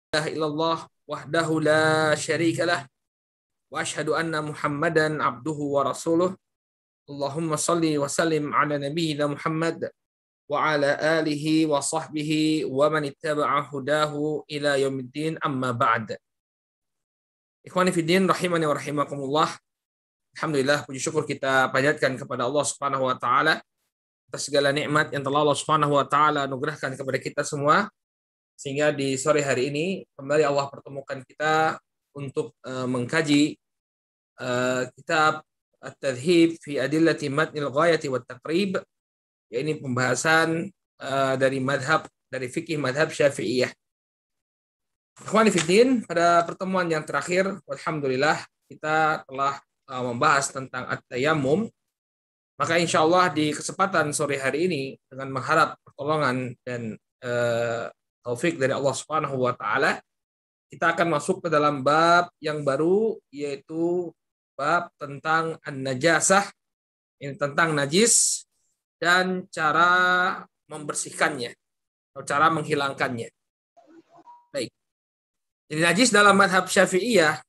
ilaha illallah wahdahu la syarikalah wa asyhadu anna Muhammadan abduhu wa rasuluh. Allahumma salli wa sallim ala nabiyyina Muhammad wa ala alihi wa sahbihi wa man ittaba'a hudahu ila yaumiddin, amma ba'd. Ikhwani fiddin rahimani wa rahimakumullah. Alhamdulillah, puji syukur kita panjatkan kepada Allah Subhanahu wa taala atas segala nikmat yang telah Allah Subhanahu wa taala anugerahkan kepada kita semua, sehingga di sore hari ini kembali Allah pertemukan kita untuk mengkaji kitab At-Tadhhib fi Adillati Matnil Ghayati wat Taqrib, yaitu pembahasan dari fikih madhab Syafi'iyah. Ikhwani fiddin, pada pertemuan yang terakhir alhamdulillah kita telah membahas tentang at-tayammum. Maka insya Allah di kesempatan sore hari ini, dengan mengharap pertolongan dan taufik dari Allah Subhanahu wa taala, kita akan masuk ke dalam bab yang baru, yaitu bab tentang an-najasah, ini tentang najis dan cara membersihkannya atau cara menghilangkannya. Baik. Jadi najis dalam mazhab Syafi'iyah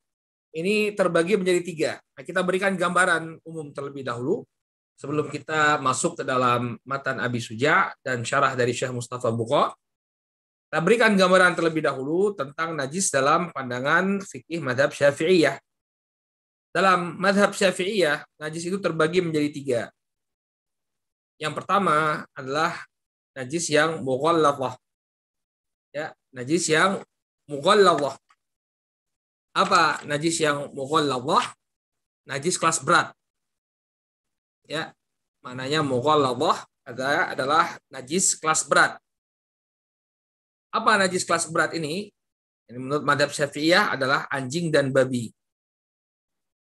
ini terbagi menjadi 3. Nah, kita berikan gambaran umum terlebih dahulu sebelum kita masuk ke dalam matan Abi Suja dan syarah dari Syekh Mustafa Buqa. Kita berikan gambaran terlebih dahulu tentang najis dalam pandangan fikih mazhab Syafi'iyah. Dalam mazhab Syafi'iyah, najis itu terbagi menjadi 3. Yang pertama adalah najis yang mughalladhah. Ya, najis yang mughalladhah. Apa najis yang mughalladhah? Najis kelas berat. Ya, maknanya mughalladhah adalah najis kelas berat. Apa najis kelas berat ini? Ini menurut mazhab Syafi'iyah adalah anjing dan babi.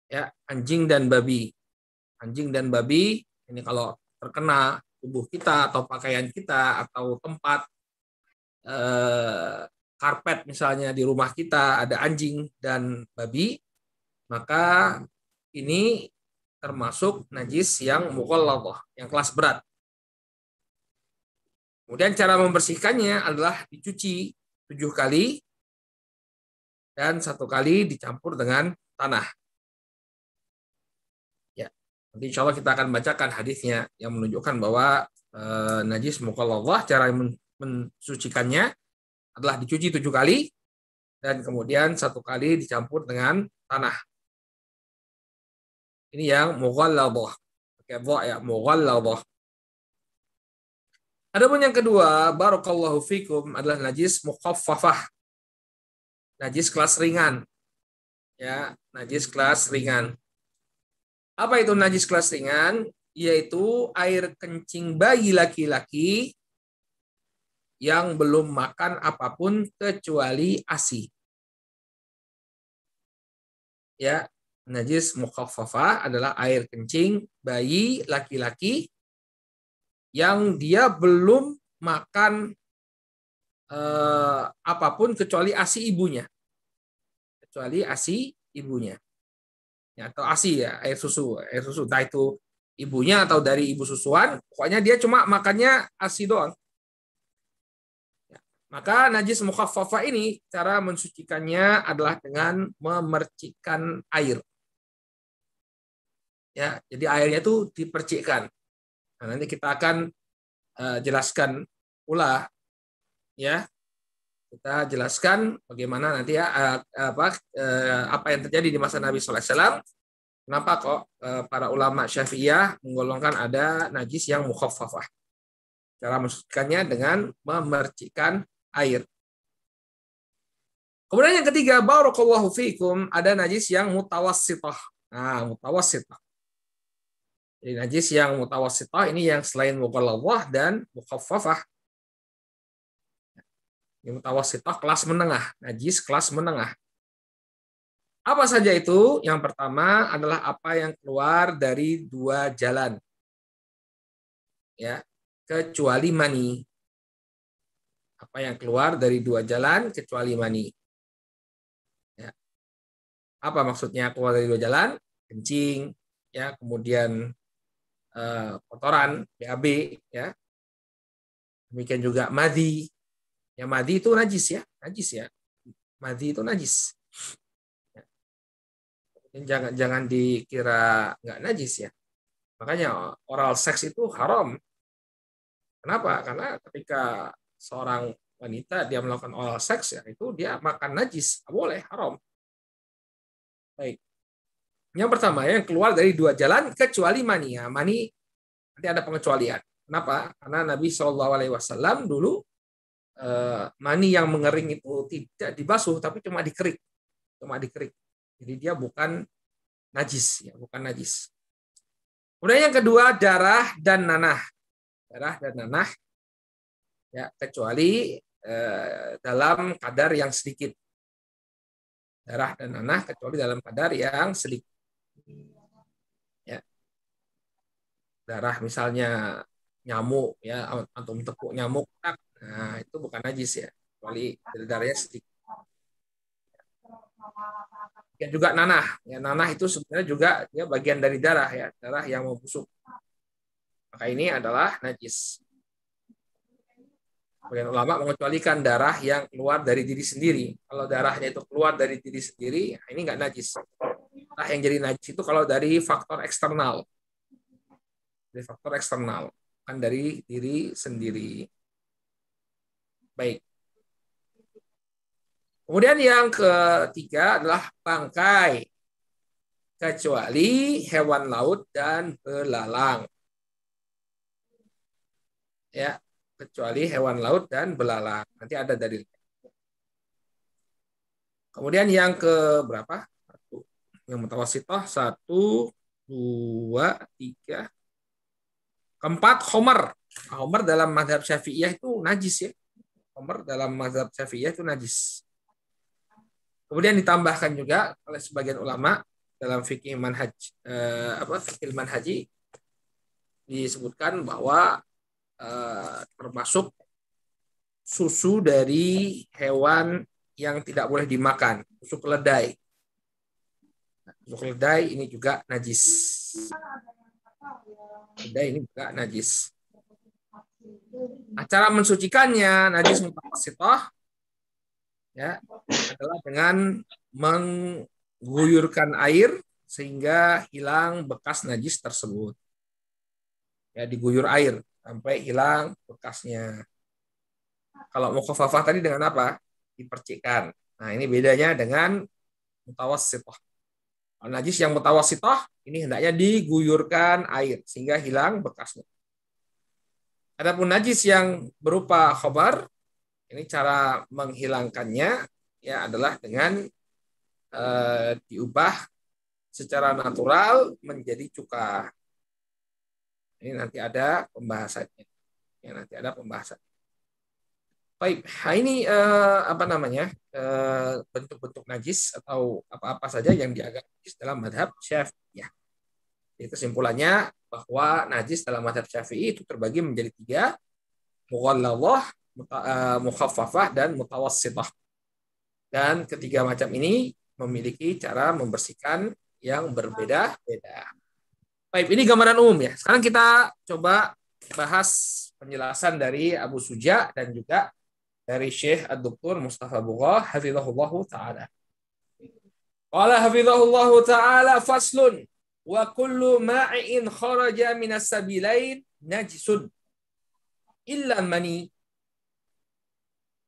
Ya, anjing dan babi. Anjing dan babi ini kalau terkena tubuh kita atau pakaian kita atau tempat karpet misalnya di rumah kita ada anjing dan babi, maka ini termasuk najis yang mughalladhah, yang kelas berat. Kemudian cara membersihkannya adalah dicuci 7 kali dan 1 kali dicampur dengan tanah. Ya, nanti insya Allah kita akan bacakan hadisnya yang menunjukkan bahwa najis mughalladhah, cara mensucikannya adalah dicuci 7 kali dan kemudian 1 kali dicampur dengan tanah. Ini yang mughalladhah. Pakai dha ya, mughalladhah. Adapun yang kedua, barakallahu fikum, adalah najis mukhaffafah. Najis kelas ringan. Ya, najis kelas ringan. Apa itu najis kelas ringan? Yaitu air kencing bayi laki-laki yang belum makan apapun kecuali ASI. Ya, najis mukhaffafah adalah air kencing bayi laki-laki yang dia belum makan apapun kecuali ASI ibunya. Kecuali ASI ibunya. Ya, atau ASI ya, air susu. Entah itu ibunya atau dari ibu susuan, pokoknya dia cuma makannya ASI doang. Ya, maka najis mukhaffafah ini cara mensucikannya adalah dengan memercikkan air. Ya, jadi airnya itu dipercikkan. Nah, nanti kita akan jelaskan pula, ya. Kita jelaskan bagaimana nanti ya apa yang terjadi di masa Nabi Sallallahu Alaihi Wasallam. Kenapa kok para ulama Syafi'iyah menggolongkan ada najis yang mukhaffafah? Cara mensucikannya dengan memercikkan air. Kemudian yang ketiga, barakallahu fikum, ada najis yang mutawassithah. Nah, mutawassithah. Jadi najis yang mutawassithah ini yang selain mughalladhah dan mukhaffafah. Yang mutawassithah kelas menengah, najis kelas menengah. Apa saja itu? Yang pertama adalah apa yang keluar dari 2 jalan. Ya, kecuali mani. Apa yang keluar dari 2 jalan kecuali mani. Ya. Apa maksudnya keluar dari 2 jalan? Kencing, ya, kemudian kotoran, BAB, ya. Demikian juga madhi. Ya, madhi itu najis ya, madhi itu najis. Jangan dikira nggak najis ya. Makanya oral seks itu haram. Kenapa? Karena ketika seorang wanita dia melakukan oral seks ya itu dia makan najis, nggak boleh, haram. Baik. Yang pertama yang keluar dari dua jalan kecuali mani. Ya, mani nanti ada pengecualian. Kenapa? Karena Nabi SAW dulu mani yang mengering itu tidak dibasuh tapi cuma dikerik. Jadi dia bukan najis, ya, bukan najis. Kemudian yang kedua darah dan nanah. Ya, kecuali dalam kadar yang sedikit. Darah dan nanah kecuali dalam kadar yang sedikit. Ya. Darah misalnya nyamuk ya, antum tepuk nyamuk, nah itu bukan najis ya, kecuali darahnya sedikit. Ya juga nanah. Ya, nanah itu sebenarnya juga dia bagian dari darah ya, darah yang membusuk. Maka ini adalah najis. Bagian ulama mengecualikan darah yang keluar dari diri sendiri. Kalau darahnya itu keluar dari diri sendiri, ini nggak najis. Darah yang jadi najis itu kalau dari faktor eksternal. Dari faktor eksternal, bukan dari diri sendiri. Baik. Kemudian yang ketiga adalah bangkai. Kecuali hewan laut dan belalang. Ya, kecuali hewan laut dan belalang. Nanti ada dalil. Kemudian yang ke berapa? Yang mutawasithah 1, 2, 3. Keempat, khomer. Khomer dalam mazhab Syafi'iyah itu najis ya. Khomer dalam mazhab Syafi'iyah itu najis. Kemudian ditambahkan juga oleh sebagian ulama dalam fikih manhaj fikih manhaji disebutkan bahwa termasuk susu dari hewan yang tidak boleh dimakan, susu keledai. Susu keledai ini juga najis. Keledai ini juga najis. Nah, cara mensucikannya najis mutawasithah ya adalah dengan mengguyurkan air sehingga hilang bekas najis tersebut. Ya, diguyur air sampai hilang bekasnya. Kalau mukhaffafah tadi dengan apa? Dipercikkan. Nah, ini bedanya dengan mutawassithah. Kalau najis yang mutawassithah ini hendaknya diguyurkan air sehingga hilang bekasnya. Adapun najis yang berupa khobar, ini cara menghilangkannya ya adalah dengan diubah secara natural menjadi cuka. Ini nanti ada pembahasannya. Ya, nanti ada pembahasan. Baik, nah ini bentuk-bentuk najis atau apa-apa saja yang dianggap najis dalam mazhab Syafi'iyah. Jadi kesimpulannya bahwa najis dalam mazhab Syafi'i itu terbagi menjadi 3, mughalladhah, mukhaffafah dan mutawassithah. Dan ketiga macam ini memiliki cara membersihkan yang berbeda-beda. Baik, ini gambaran umum ya. Sekarang kita coba bahas penjelasan dari Abu Suja dan juga dari Syekh Ad-Doktor Mustafa Bugha hafizahullahu ta'ala. Qala hafizahullahu ta'ala faslun wa kullu ma'in kharaja minas sabilain najisun illa mani.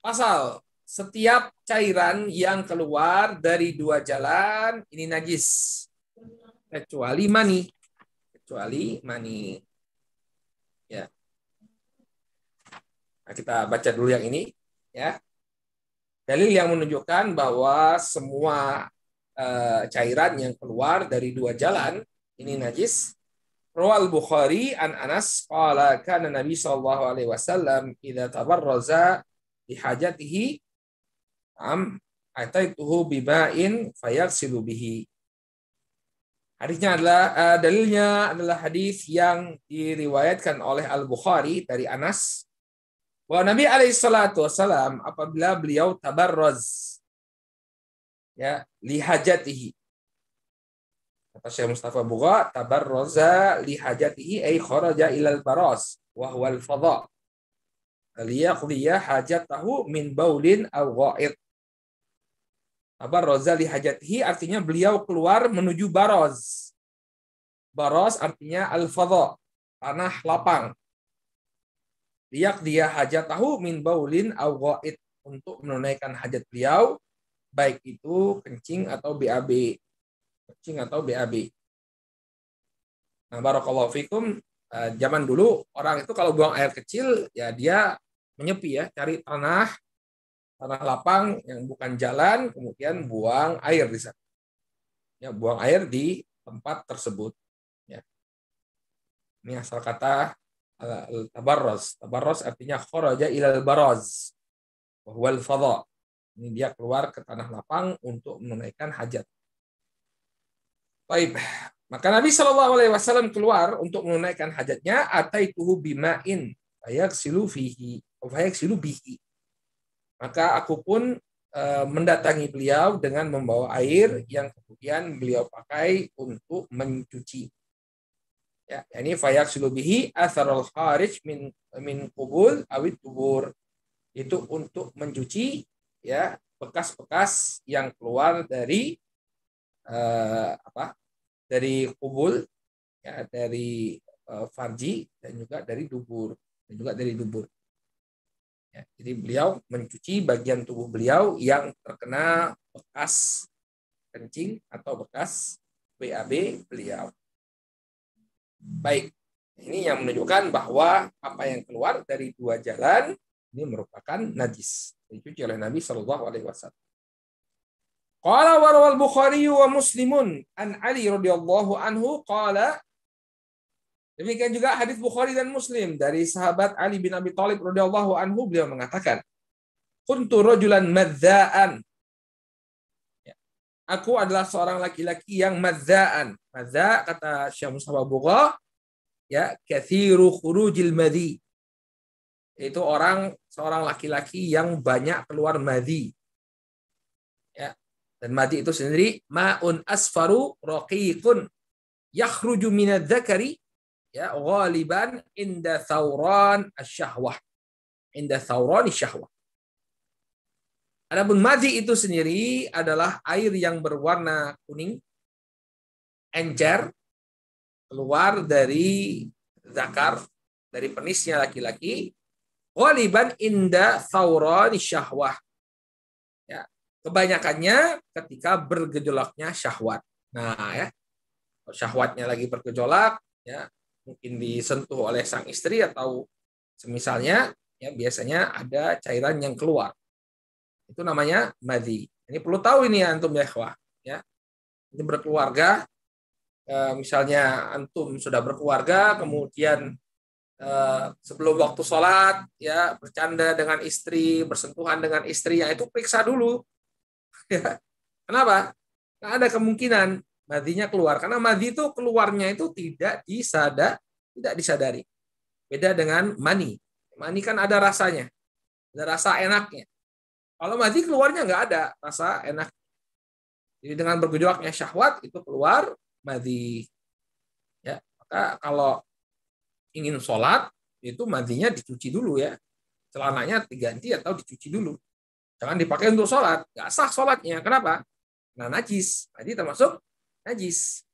Pasal, setiap cairan yang keluar dari 2 jalan ini najis kecuali mani. Ya. Nah, kita baca dulu yang ini ya. Dalil yang menunjukkan bahwa semua cairan yang keluar dari 2 jalan ini najis. Rawal Bukhari an Anas qala kana Nabi sallallahu alaihi wasallam idza tabarraza li hajatihi ataituhu bima'in fayaghsilu bihi. Hadisnya adalah dalilnya adalah hadis yang diriwayatkan oleh Al-Bukhari dari Anas bahwa Nabi alaihi salatu wasallam apabila beliau tabarraz ya li hajatihi, kata Syekh Mustafa Bugha, tabarraza li hajatihi ay kharaja ilal baras wa huwa al-fadha liyaqdiya hajatahu min baulin aw gha'id. Tabarroza li hajatihi artinya beliau keluar menuju baroz. Baroz artinya al-fadha, tanah lapang. Liyak dia hajatahu min baulin aw ghaid, untuk menunaikan hajat beliau baik itu kencing atau BAB. Kencing atau BAB. Nah, barakallahu fikum, zaman dulu orang itu kalau buang air kecil ya dia menyepi ya, cari tanah lapang yang bukan jalan, kemudian buang air di sana. Ya, buang air di tempat tersebut. Ya. Ini asal kata tabarroz. Tabarroz artinya kharaja ilal baraz, wa huwal fadha. Ini dia keluar ke tanah lapang untuk menunaikan hajat. Baik. Maka Nabi Shallallahu Alaihi Wasallam keluar untuk menunaikan hajatnya. Ataituhu bima'in fayaghsilu fihi, fayaghsilu bihi. Maka aku pun mendatangi beliau dengan membawa air yang kemudian beliau pakai untuk mencuci. Ya, ini fayaghsilu bihi atharul kharij min qubul awit tubur. Itu untuk mencuci ya bekas-bekas yang keluar dari dari kubul, ya, dari farji dan juga dari dubur, Ya, jadi beliau mencuci bagian tubuh beliau yang terkena bekas kencing atau bekas BAB beliau. Baik, ini yang menunjukkan bahwa apa yang keluar dari dua jalan ini merupakan najis, dicuci oleh Nabi Shallallahu Alaihi Wasallam. Qala wa rawal Bukhari wa Muslimun an Ali radhiyallahu anhu qala. Demikian juga hadis Bukhari dan Muslim dari sahabat Ali bin Abi Thalib radhiyallahu anhu, beliau mengatakan, kuntu rajulan madza'an. Ya. Aku adalah seorang laki-laki yang madza'an. Madza' kata Syekh Mustafa Bugha, ya, kathiru khurujil madhi. Itu seorang laki-laki yang banyak keluar madhi. Ya. Dan madhi itu sendiri ma'un asfaru raqiqun yakhruju minadz zakari, ya, ghaliban inda thawran asy-syahwah. Inda thawran asy-syahwah. Adapun madhi itu sendiri adalah air yang berwarna kuning, encer, keluar dari zakar, dari penisnya laki-laki, ghaliban inda thawran asy-syahwah. Ya, kebanyakannya ketika bergejolaknya syahwat. Nah, ya, syahwatnya lagi bergejolak, ya, mungkin disentuh oleh sang istri atau semisalnya, ya, biasanya ada cairan yang keluar. Itu namanya madhi. Ini perlu tahu ini antum ya, ikhwah, ya. Ini berkeluarga, misalnya antum sudah berkeluarga, kemudian sebelum waktu sholat, ya, bercanda dengan istri, bersentuhan dengan istri, ya, itu periksa dulu. Ya. Kenapa? Nah, ada kemungkinan madhinya keluar, karena madhi itu keluarnya itu tidak disadari. Beda dengan mani. Mani kan ada rasanya, ada rasa enaknya. Kalau madhi keluarnya nggak ada rasa enak. Jadi dengan bergejolaknya syahwat itu keluar madhi. Ya, maka kalau ingin sholat itu madhinya dicuci dulu, ya. Celananya diganti atau dicuci dulu. Jangan dipakai untuk sholat, nggak sah sholatnya. Kenapa? Nah, najis. Jadi termasuk najis.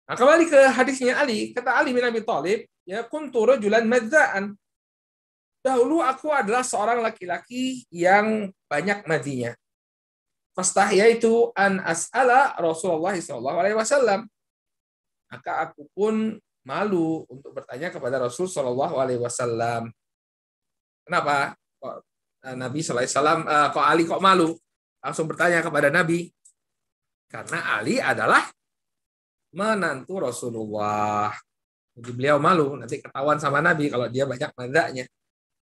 Nah, kembali ke hadisnya Ali. Kata Ali bin Abi Thalib, ya, kuntu rajulan madza'an. Dahulu aku adalah seorang laki-laki yang banyak madhinya. Fastahyaitu an as'ala Rasulullah SAW. Maka aku pun malu untuk bertanya kepada Rasul SAW. Kenapa? Kok Nabi SAW, kok Ali kok malu? Langsung bertanya kepada Nabi. Karena Ali adalah menantu Rasulullah. Jadi beliau malu, nanti ketahuan sama Nabi kalau dia banyak madhanya.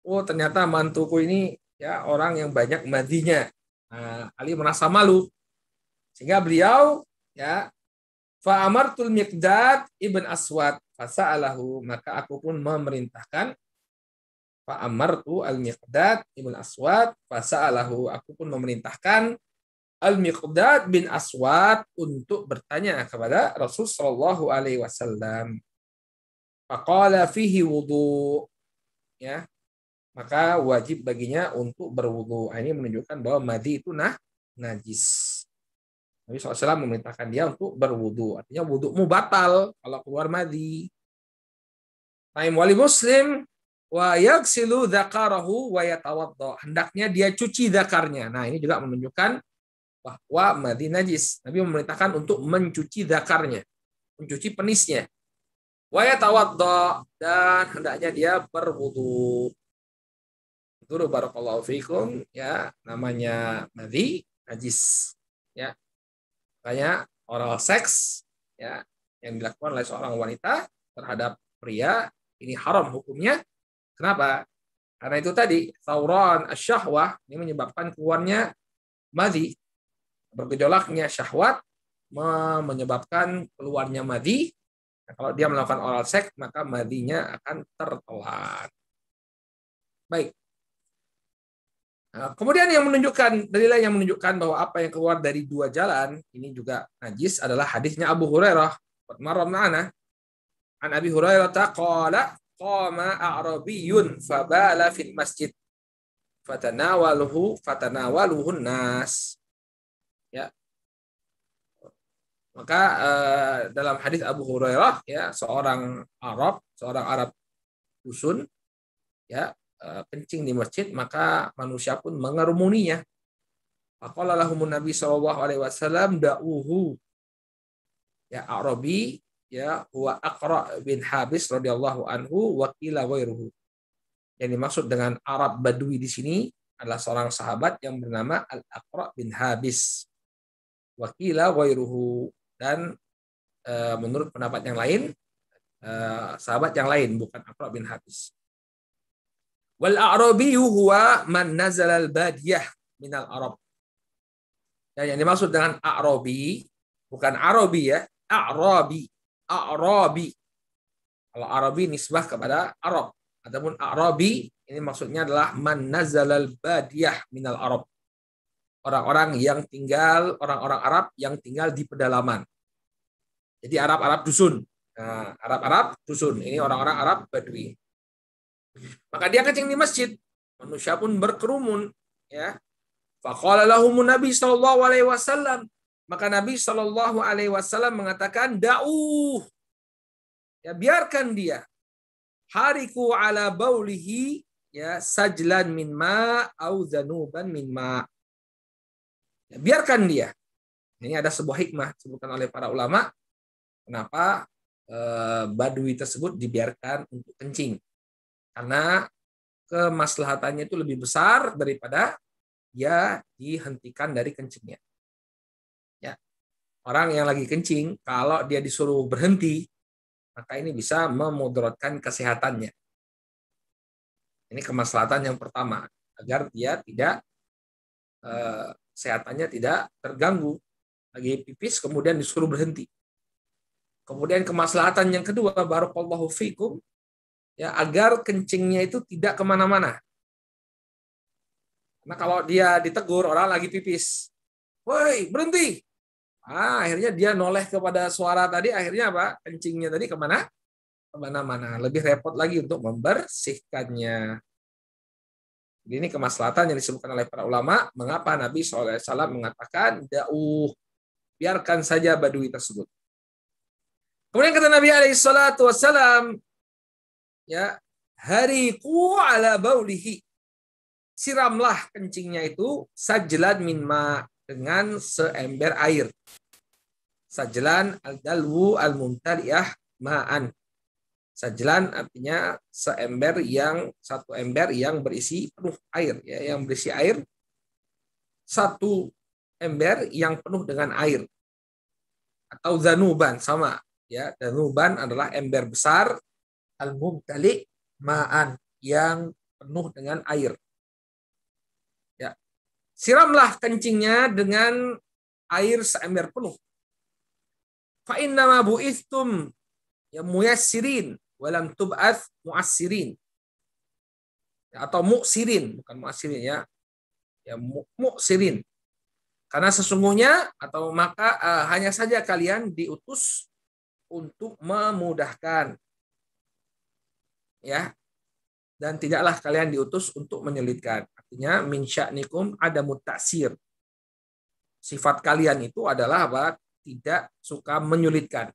Oh, ternyata mantuku ini, ya, orang yang banyak madhinya. Nah, Ali merasa malu. Sehingga beliau, ya, fa'amartul Miqdad ibn Aswad fasa'alahu, maka aku pun memerintahkan fa'amartu al-Miqdad ibn Aswad fasa'alahu, aku pun memerintahkan Al-Miqdad bin Aswad untuk bertanya kepada Rasul sallallahu alaihi wasallam. Faqala fihi wudu, ya, maka wajib baginya untuk berwudu. Ini menunjukkan bahwa madhi itu najis. Nabi SAW memerintahkan dia untuk berwudu. Artinya wudumu batal kalau keluar madhi. Naim wali Muslim wa yaghsilu dzakarahu wa yatawaddo. Hendaknya dia cuci dzakarnya. Nah, ini juga menunjukkan bahwa madhi najis. Nabi memerintahkan untuk mencuci dzakarnya, mencuci penisnya. Wa yatawaddo, dan hendaknya dia berwudu. Itu barakallahu fikum, ya, namanya madhi najis, ya. Makanya oral seks, ya, yang dilakukan oleh seorang wanita terhadap pria ini haram hukumnya. Kenapa? Karena itu tadi thauran asyahwah ini menyebabkan keluarnya madhi, bergejolaknya syahwat menyebabkan keluarnya madhi. Nah, kalau dia melakukan oral seks maka madhinya akan tertelan. Baik. Nah, kemudian dalil yang menunjukkan bahwa apa yang keluar dari dua jalan ini juga najis adalah hadisnya Abu Hurairah. Marra ma'ana an Abi Hurairah qala qama a'rabiyyun fabala fil masjid fatanawaluhu nas. Ya. Maka dalam hadis Abu Hurairah, ya, seorang Arab dusun, ya, kencing di masjid, maka manusia pun mengerumuninya. Faqala lahumun Nabi sallallahu alaihi wasallam da'uhu. Ya, Arabi, ya, huwa Aqra bin Habis radhiyallahu anhu wa qila ghairuhu. Yang dimaksud dengan Arab Badui di sini adalah seorang sahabat yang bernama Al-Aqra bin Habis. Wa qila ghairuhu, dan menurut pendapat yang lain, sahabat yang lain, bukan Aqra bin Habis. Wal a'rabiyyu huwa man nazala al-badiyah minal Arab. Dan yang dimaksud dengan a'rabi bukan Arabi, ya, a'rabi. Kalau Arabi nisbah kepada Arab. Adapun a'rabi ini maksudnya adalah man nazala al-badiyah minal Arab. Orang-orang Arab yang tinggal di pedalaman. Jadi Arab dusun. Nah, Arab dusun ini orang-orang Arab Badui. Maka dia kencing di masjid, manusia pun berkerumun, ya. Faqala lahumun Nabi sallallahu alaihi wasallam, maka Nabi sallallahu alaihi wasallam mengatakan da'u, ya, biarkan dia, hariku ala baulihi, ya, sajlan min ma au zanuban min ma. Ya, biarkan dia. Ini ada sebuah hikmah disebutkan oleh para ulama kenapa Badui tersebut dibiarkan untuk kencing. Karena kemaslahatannya itu lebih besar daripada dia dihentikan dari kencingnya. Ya. Orang yang lagi kencing, kalau dia disuruh berhenti, maka ini bisa memudaratkan kesehatannya. Ini kemaslahatan yang pertama, agar dia tidak kesehatannya tidak terganggu. Lagi pipis kemudian disuruh berhenti. Kemudian kemaslahatan yang kedua, barakallahu fikum, ya, agar kencingnya itu tidak kemana-mana. Karena kalau dia ditegur, orang lagi pipis, woi berhenti. Akhirnya dia noleh kepada suara tadi, akhirnya apa? Kencingnya tadi kemana-mana. Lebih repot lagi untuk membersihkannya. Jadi ini kemaslahatan yang disebutkan oleh para ulama, mengapa Nabi SAW mengatakan, da'uh, biarkan saja Badui tersebut. Kemudian kata Nabi SAW, ya, hariku ala baulihi, siramlah kencingnya itu sajlan min ma, dengan seember air. Sajlan al-dalwu al-mumtaliyah ma'an. Sajlan artinya satu ember yang berisi penuh air, ya, yang berisi air, satu ember yang penuh dengan air. Atau zanuban, sama, ya, zanuban adalah ember besar, al-mumtali ma'an, yang penuh dengan air. Ya. Siramlah kencingnya dengan air seember penuh. Fa innama bu'ithtum, ya, muyassirin walam tub'ats mu'assirin. Ya, atau mu'sirin, bukan mu'assirin, ya. Ya, mu'sirin. Karena sesungguhnya atau maka hanya saja kalian diutus untuk memudahkan, ya, dan tidaklah kalian diutus untuk menyulitkan. Artinya min sya'nikum adamut ta'sir. sifat kalian itu adalah apa? Tidak suka menyulitkan.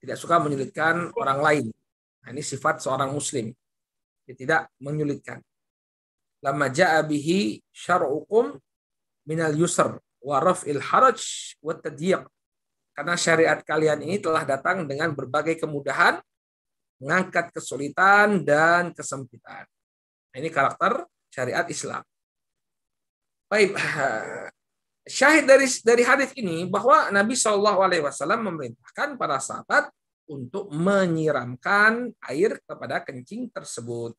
Tidak suka menyulitkan orang lain. Nah, ini sifat seorang muslim. Dia tidak menyulitkan. Lama ja'a bihi syar'ukum minal yusr wa raf'il haraj wa tadyiq. Karena syariat kalian ini telah datang dengan berbagai kemudahan, mengangkat kesulitan dan kesempitan. Ini karakter syariat Islam. Baik, syahid dari hadis ini bahwa Nabi SAW memerintahkan para sahabat untuk menyiramkan air kepada kencing tersebut.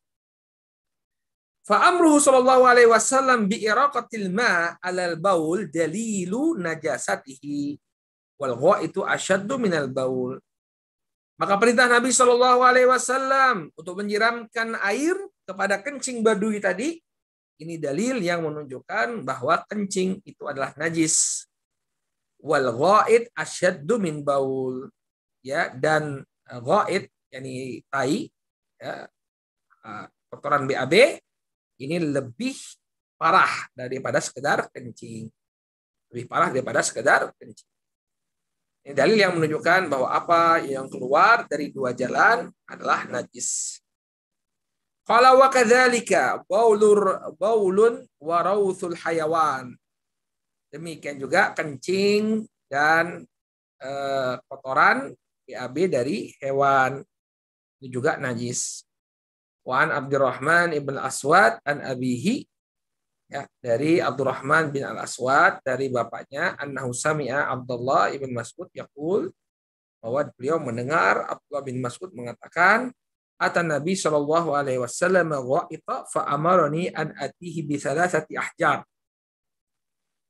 Fa'amruhu sallallahu alaihi wasallam bi'iraqatil ma' 'alal baul dalilu najasatihi wal ghaitu asyaddu minal baul. Maka perintah Nabi sallallahu alaihi wasallam untuk menyiramkan air kepada kencing badui tadi, ini dalil yang menunjukkan bahwa kencing itu adalah najis. Wal ghait asyaddu min baul. Ya, dan ghait yakni tai, ya, kotoran BAB ini lebih parah daripada sekedar kencing. Lebih parah daripada sekedar kencing. Ini dalil yang menunjukkan bahwa apa yang keluar dari dua jalan adalah najis. Qala wa kadzalika baulun wa rawthul hayawan. Demikian juga kencing dan kotoran BAB dari hewan itu juga najis. Wa an Abdurrahman ibn Aswad an abihi, ya, dari Abdurrahman bin Al-Aswad dari bapaknya, annahu sami'a Abdullah ibn Mas'ud yaqul, bahwa beliau mendengar Abdullah bin Mas'ud mengatakan, atan Nabi sallallahu alaihi wasallam gha'ita fa amarani an atihi bi thalathati ahjar.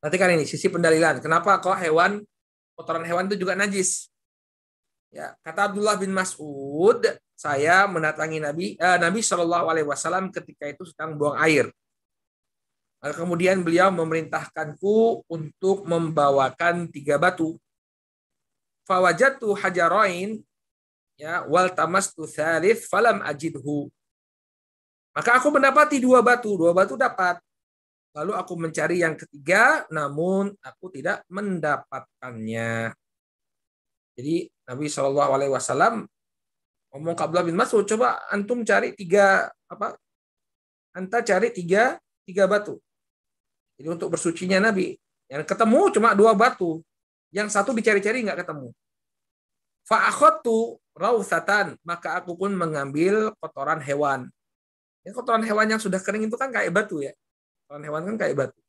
Perhatikan ini sisi pendalilan. Kenapa kok kotoran hewan itu juga najis? Ya, kata Abdullah bin Mas'ud, saya mendatangi Nabi Shallallahu Alaihi Wasallam ketika itu sedang buang air. Lalu kemudian beliau memerintahkanku untuk membawakan 3 batu. Fawajatu hajarain, ya, wal tamastu tsalits falam ajidhu. Maka aku mendapati 2 batu, 2 batu dapat. Lalu aku mencari yang ketiga, namun aku tidak mendapatkannya. Jadi Nabi Shallallahu Alaihi Wasallam ngomong ke Abdullah bin Mas'ud, coba antum cari 3 batu. Jadi untuk bersucinya Nabi, yang ketemu cuma 2 batu, yang satu dicari-cari nggak ketemu. Fa akhadtu rawsatan, maka aku pun mengambil kotoran hewan. Ya, kotoran hewan yang sudah kering itu kan kayak batu ya. Kotoran hewan kan kayak batu.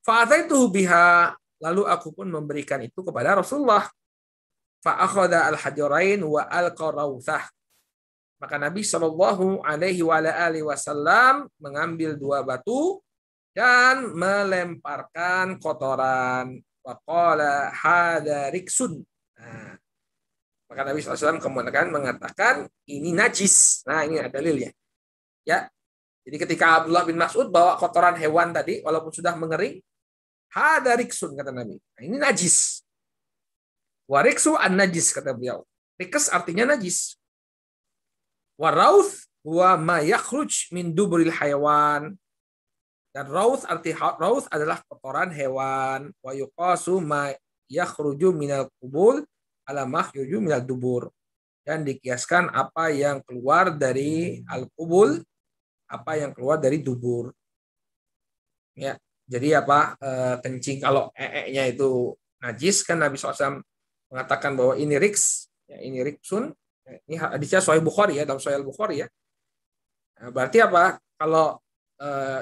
Fa ataitu biha, lalu aku pun memberikan itu kepada Rasulullah. Fa'akhadha al-hajarain wa al-qarawthah. Maka Nabi Shallallahu Alaihi Wasallam mengambil 2 batu dan melemparkan kotoran. Waqala hadza riksun. Nah, maka Nabi SAW kemudian mengatakan ini najis. Nah, ini ada dalilnya. Ya. Jadi ketika Abdullah bin Mas'ud bawa kotoran hewan tadi, walaupun sudah mengering, hadza riksun kata Nabi. Nah, ini najis. Wariksu an-najis kata beliau. Riks artinya najis. Warauth huwa ma yakhruj min duburil hayawan. Dan rauth adalah kotoran hewan. Wa yuqasu ma yakhruju minal qubul ala ma yakhruju minal dubur. Dan dikiaskan apa yang keluar dari al-qubul, apa yang keluar dari dubur. Ya, jadi apa? Kencing kalau nya itu najis, kan Nabi SAW mengatakan bahwa ini riks, ya, ini riksun. Ini hadisnya Sahih Bukhari ya, dalam Sahih Bukhari ya. Nah, berarti apa? Kalau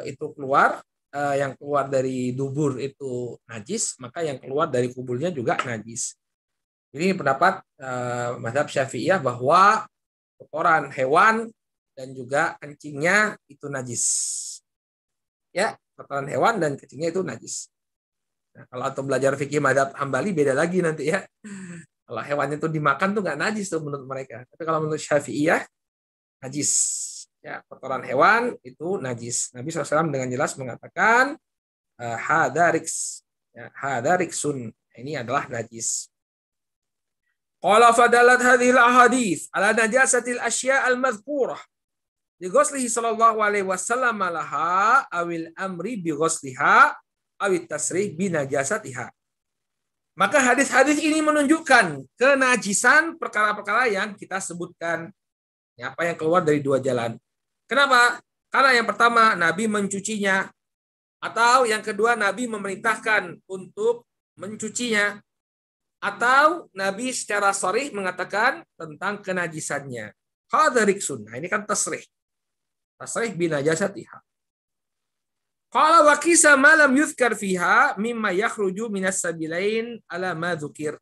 itu keluar, yang keluar dari dubur itu najis, maka yang keluar dari kubulnya juga najis. Jadi ini pendapat mazhab Syafi'iyah bahwa kotoran hewan dan juga kencingnya itu najis. Ya, kotoran hewan dan kencingnya itu najis. Nah, kalau atau belajar fikih mazhab Hambali beda lagi nanti ya. Kalau hewan itu dimakan tuh nggak najis tuh menurut mereka. Tapi kalau menurut Syafi'iyah najis. Ya, kotoran hewan itu najis. Nabi SAW dengan jelas mengatakan hadariks, ya, hadariksun. Ini adalah najis. Qala fadalat hadhil ahadits ala najasatil asya' al-madhkurah. Bi ghuslihi sallallahu alaihi wasallam laha awil amri bi ghusliha awit tasrih binajasatiha. Maka hadis-hadis ini menunjukkan kenajisan perkara-perkara yang kita sebutkan, ya, apa yang keluar dari dua jalan. Kenapa? Karena yang pertama Nabi mencucinya, atau yang kedua Nabi memerintahkan untuk mencucinya, atau Nabi secara sharih mengatakan tentang kenajisannya. Hadza riksun. Nah, ini kan tasrih. Tasrih binajasatiha. Qala wa qisa ma lam yuzkar fiha mimma yakhruju minas sabilain ala ma dzukir.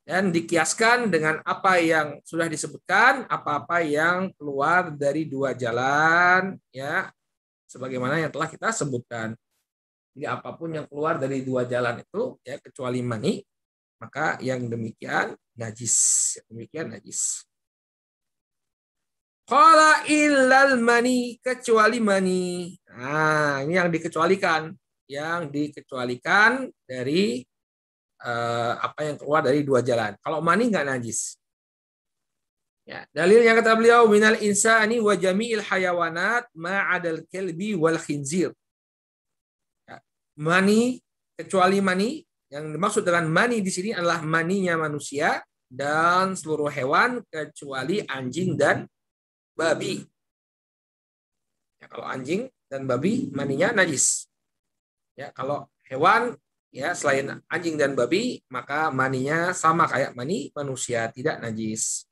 Dan dikiaskan dengan apa yang sudah disebutkan, apa-apa yang keluar dari dua jalan, ya, sebagaimana yang telah kita sebutkan. Jadi apapun yang keluar dari dua jalan itu, ya, kecuali mani, maka yang demikian najis. Demikian najis. Qala illal mani, kecuali mani. Nah, ini yang dikecualikan. Yang dikecualikan dari apa yang keluar dari dua jalan. Kalau mani nggak najis. Ya, dalil yang kata beliau, minal insani wa jami'il hayawanat ma'adal kelbi wal khinzir. Ya, mani, kecuali mani, yang dimaksud dengan mani di sini adalah maninya manusia dan seluruh hewan kecuali anjing dan babi. Ya, kalau anjing dan babi maninya najis. Ya, kalau hewan, ya, selain anjing dan babi, maka maninya sama kayak mani manusia, tidak najis.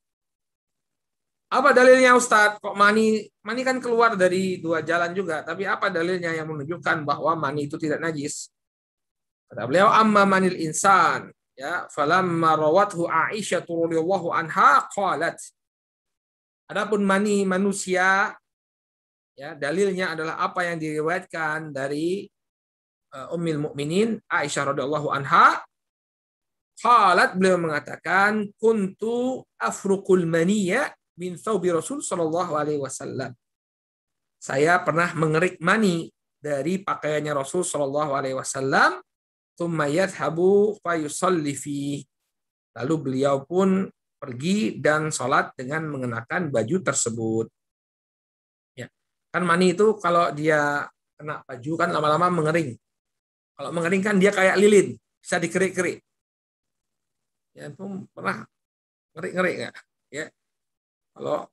Apa dalilnya Ustadz? Kok mani kan keluar dari dua jalan juga, tapi apa dalilnya yang menunjukkan bahwa mani itu tidak najis? Kata beliau, amma manil insan, ya, falamma rawathu Aisyah radhiyallahu anha qalat. Adapun mani manusia, ya, dalilnya adalah apa yang diriwayatkan dari Ummul Mukminin Aisyah radhiyallahu anha. Qalat, beliau mengatakan, kuntu afruqul maniyya min thawbi Rasul sallallahu alaihi wasallam. Saya pernah mengerik mani dari pakaiannya Rasul sallallahu alaihi wasallam, tsumma yadhhabu fa yusalli fi. Lalu beliau pun pergi dan sholat dengan mengenakan baju tersebut. Ya. Kan mani itu kalau dia kena baju kan lama-lama mengering. Kalau mengering kan dia kayak lilin, bisa dikerik-kerik. Ya, itu pernah ngerik-ngerik nggak? Ya. Kalau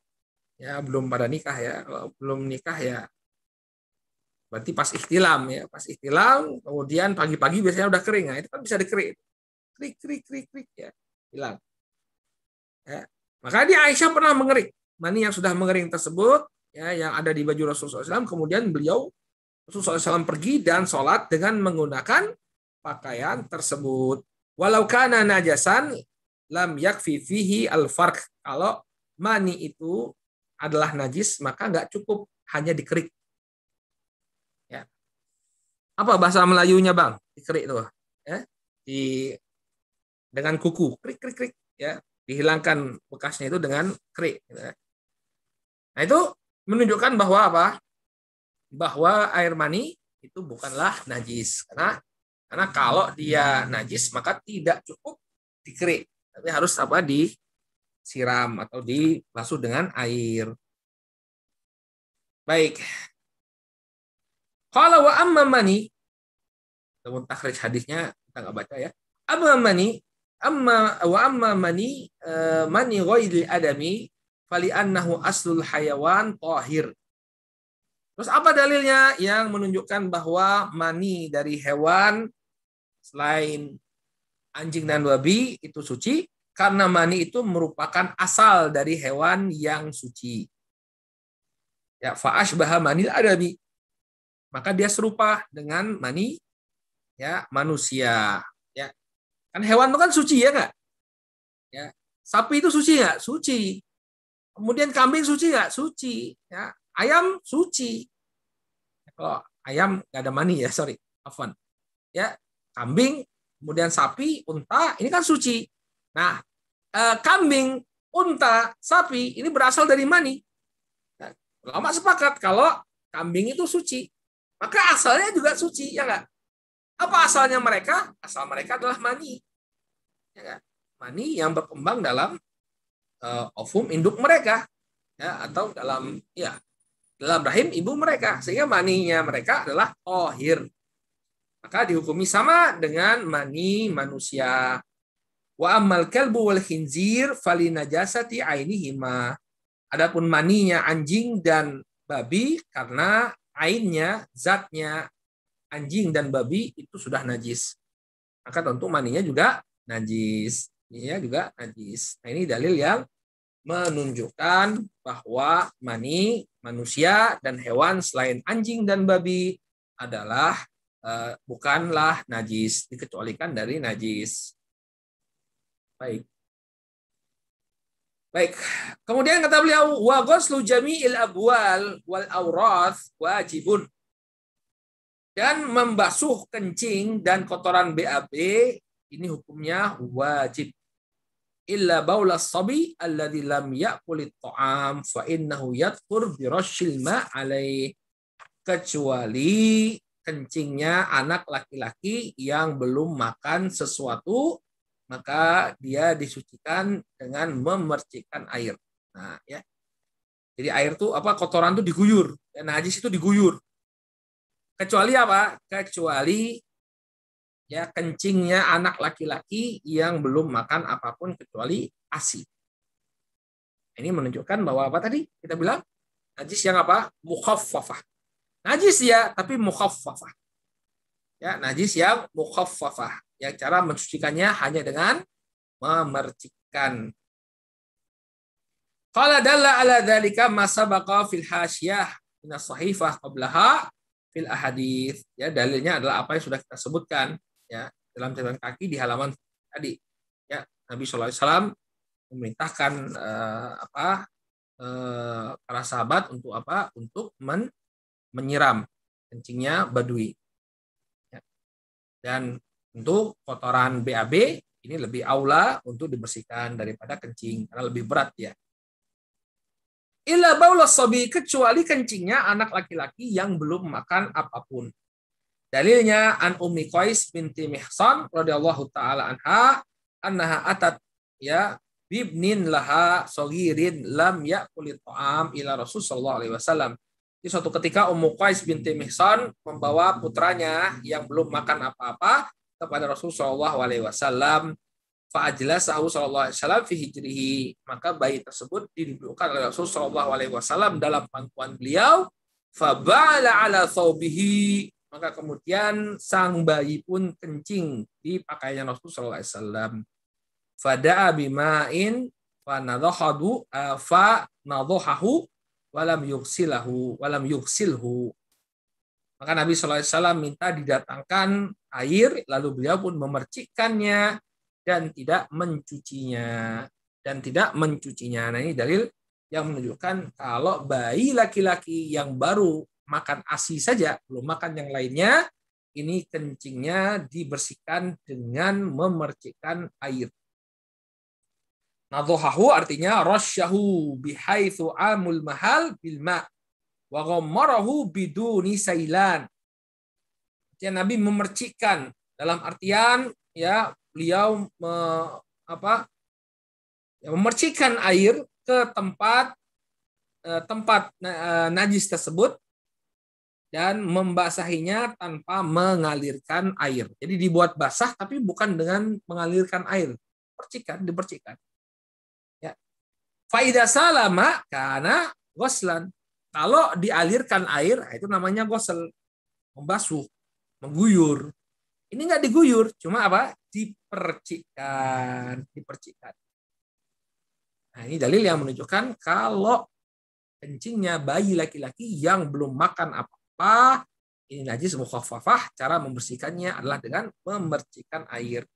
ya belum pada nikah, ya, kalau belum nikah ya berarti pas ihtilam, ya, pas ihtilam kemudian pagi-pagi biasanya udah kering. Nah, itu kan bisa dikerik. Krik, ya, hilang. Ya. Maka dia Aisyah pernah mengerik mani yang sudah mengering tersebut, ya, yang ada di baju Rasulullah SAW. Kemudian Rasulullah SAW pergi dan sholat dengan menggunakan pakaian tersebut. Walau kana najasan lam yakfi fihi al-farq. Kalau mani itu adalah najis, maka nggak cukup hanya dikerik. Ya. Apa bahasa Melayunya, Bang? Dikerik tuh, ya, dengan kuku, krik, ya. Dihilangkan bekasnya itu dengan kerik. Nah, itu menunjukkan bahwa apa? Bahwa air mani itu bukanlah najis. Karena kalau dia najis maka tidak cukup dikerik, tapi harus apa? Disiram atau dibasuh dengan air. Baik. Kalau wa amma mani, namun takhrij hadisnya kita nggak baca, ya. Amma mani mani ghairi adami fali annahu aslul hayawan tahir. Terus apa dalilnya yang menunjukkan bahwa mani dari hewan selain anjing dan babi itu suci? Karena mani itu merupakan asal dari hewan yang suci. Ya, fa ashbaha manil adami. Maka dia serupa dengan mani, ya, manusia. Ya. Kan hewan itu kan suci, ya nggak? Ya. Sapi itu suci nggak? Suci. Kemudian kambing suci nggak? Suci. Ya. Ayam suci. Kalau ayam nggak ada mani, ya, sorry, afwan. Ya, kambing, kemudian sapi, unta, ini kan suci. Nah, kambing, unta, sapi ini berasal dari mani. Nah, ulama sepakat kalau kambing itu suci, maka asalnya juga suci, ya nggak? Apa asalnya mereka? Asal mereka adalah mani, ya kan? Mani yang berkembang dalam ovum induk mereka, ya, atau dalam rahim ibu mereka, sehingga maninya mereka adalah tohir. maka dihukumi sama dengan mani manusia. Wa ammal kalbu wal khinzir fali najasati ainihima. Adapun maninya anjing dan babi karena ainnya, zatnya anjing dan babi itu sudah najis. Maka tentu maninya juga najis. Ini juga najis. Nah, ini dalil yang menunjukkan bahwa mani manusia dan hewan selain anjing dan babi adalah bukanlah najis, dikecualikan dari najis. Baik. Baik. Kemudian kata beliau, wa ghuslu jami'il abwal wal awrath wajibun. Dan membasuh kencing dan kotoran BAB ini hukumnya wajib. Illa baulas sabi alladzi lam ya'kulit ta'am fa innahu yadhkur bi rasyil ma' alaih. Kecuali kencingnya anak laki-laki yang belum makan sesuatu, maka dia disucikan dengan memercikkan air. Nah, ya. Jadi air itu apa? Kotoran itu diguyur. Ya, najis itu diguyur. Kecuali apa? Kecuali ya kencingnya anak laki-laki yang belum makan apapun kecuali ASI. Ini menunjukkan bahwa apa tadi? Kita bilang najis yang apa? Mukhaffafah. Najis ya, tapi mukhaffafah. Ya, najis yang mukhaffafah. Yang cara mensucikannya hanya dengan memercikkan. Qala dalla ala dzalika ma sabaqa fil hasyah min as-sahifah qablaha fil ahadits. Ya, dalilnya adalah apa yang sudah kita sebutkan ya dalam catatan kaki di halaman tadi. Ya, Nabi sallallahu alaihi wasallam memerintahkan para sahabat untuk apa? Untuk menyiram kencingnya badui. Ya. Dan untuk kotoran BAB ini lebih aula untuk dibersihkan daripada kencing karena lebih berat ya. Illa baulas sabi, kecuali kencingnya anak laki-laki yang belum makan apapun. Dalilnya an Ummi Qais binti Mihsan radhiyallahu taala anha annaha atat ya bibnin laha saghirin lam ya'kulit ta'am ila Rasul sallallahu alaihi wasallam. Di suatu ketika Ummu Qais binti Mihsan membawa putranya yang belum makan apa-apa kepada Rasul sallallahu alaihi wasallam. Fa'ajlasahu sallallahu alaihi wasallam fi hijrihi. Maka bayi tersebut didudukkan oleh Rasul sallallahu alaihi wasallam dalam pangkuan beliau. Fa ba'ala ala thawbihi. Maka kemudian sang bayi pun kencing di pakaian Rasul sallallahu alaihi wasallam. Fada'a bima'in fa nadhahahu walam yughsilhu. Maka Nabi sallallahu alaihi wasallam minta didatangkan air lalu beliau pun memercikkannya dan tidak mencucinya. Nah, ini dalil yang menunjukkan kalau bayi laki-laki yang baru makan ASI saja, belum makan yang lainnya, ini kencingnya dibersihkan dengan memercikkan air. Nadhahahu artinya rasyahu bihaitsu amul mahal bil ma' wa ghammarahu biduni sailan. Nabi memercikkan dalam artian ya beliau memercikkan air ke tempat najis tersebut dan membasahinya tanpa mengalirkan air. Jadi dibuat basah tapi bukan dengan mengalirkan air. Dipercikkan. Ya. Fa idza salama kana ghuslan. Kalau dialirkan air itu namanya ghusl, membasuh, mengguyur. Ini enggak diguyur, cuma apa? Dipercikkan. Nah, ini dalil yang menunjukkan kalau kencingnya bayi laki-laki yang belum makan apa-apa, ini najis mukhaffafah, cara membersihkannya adalah dengan memercikkan air.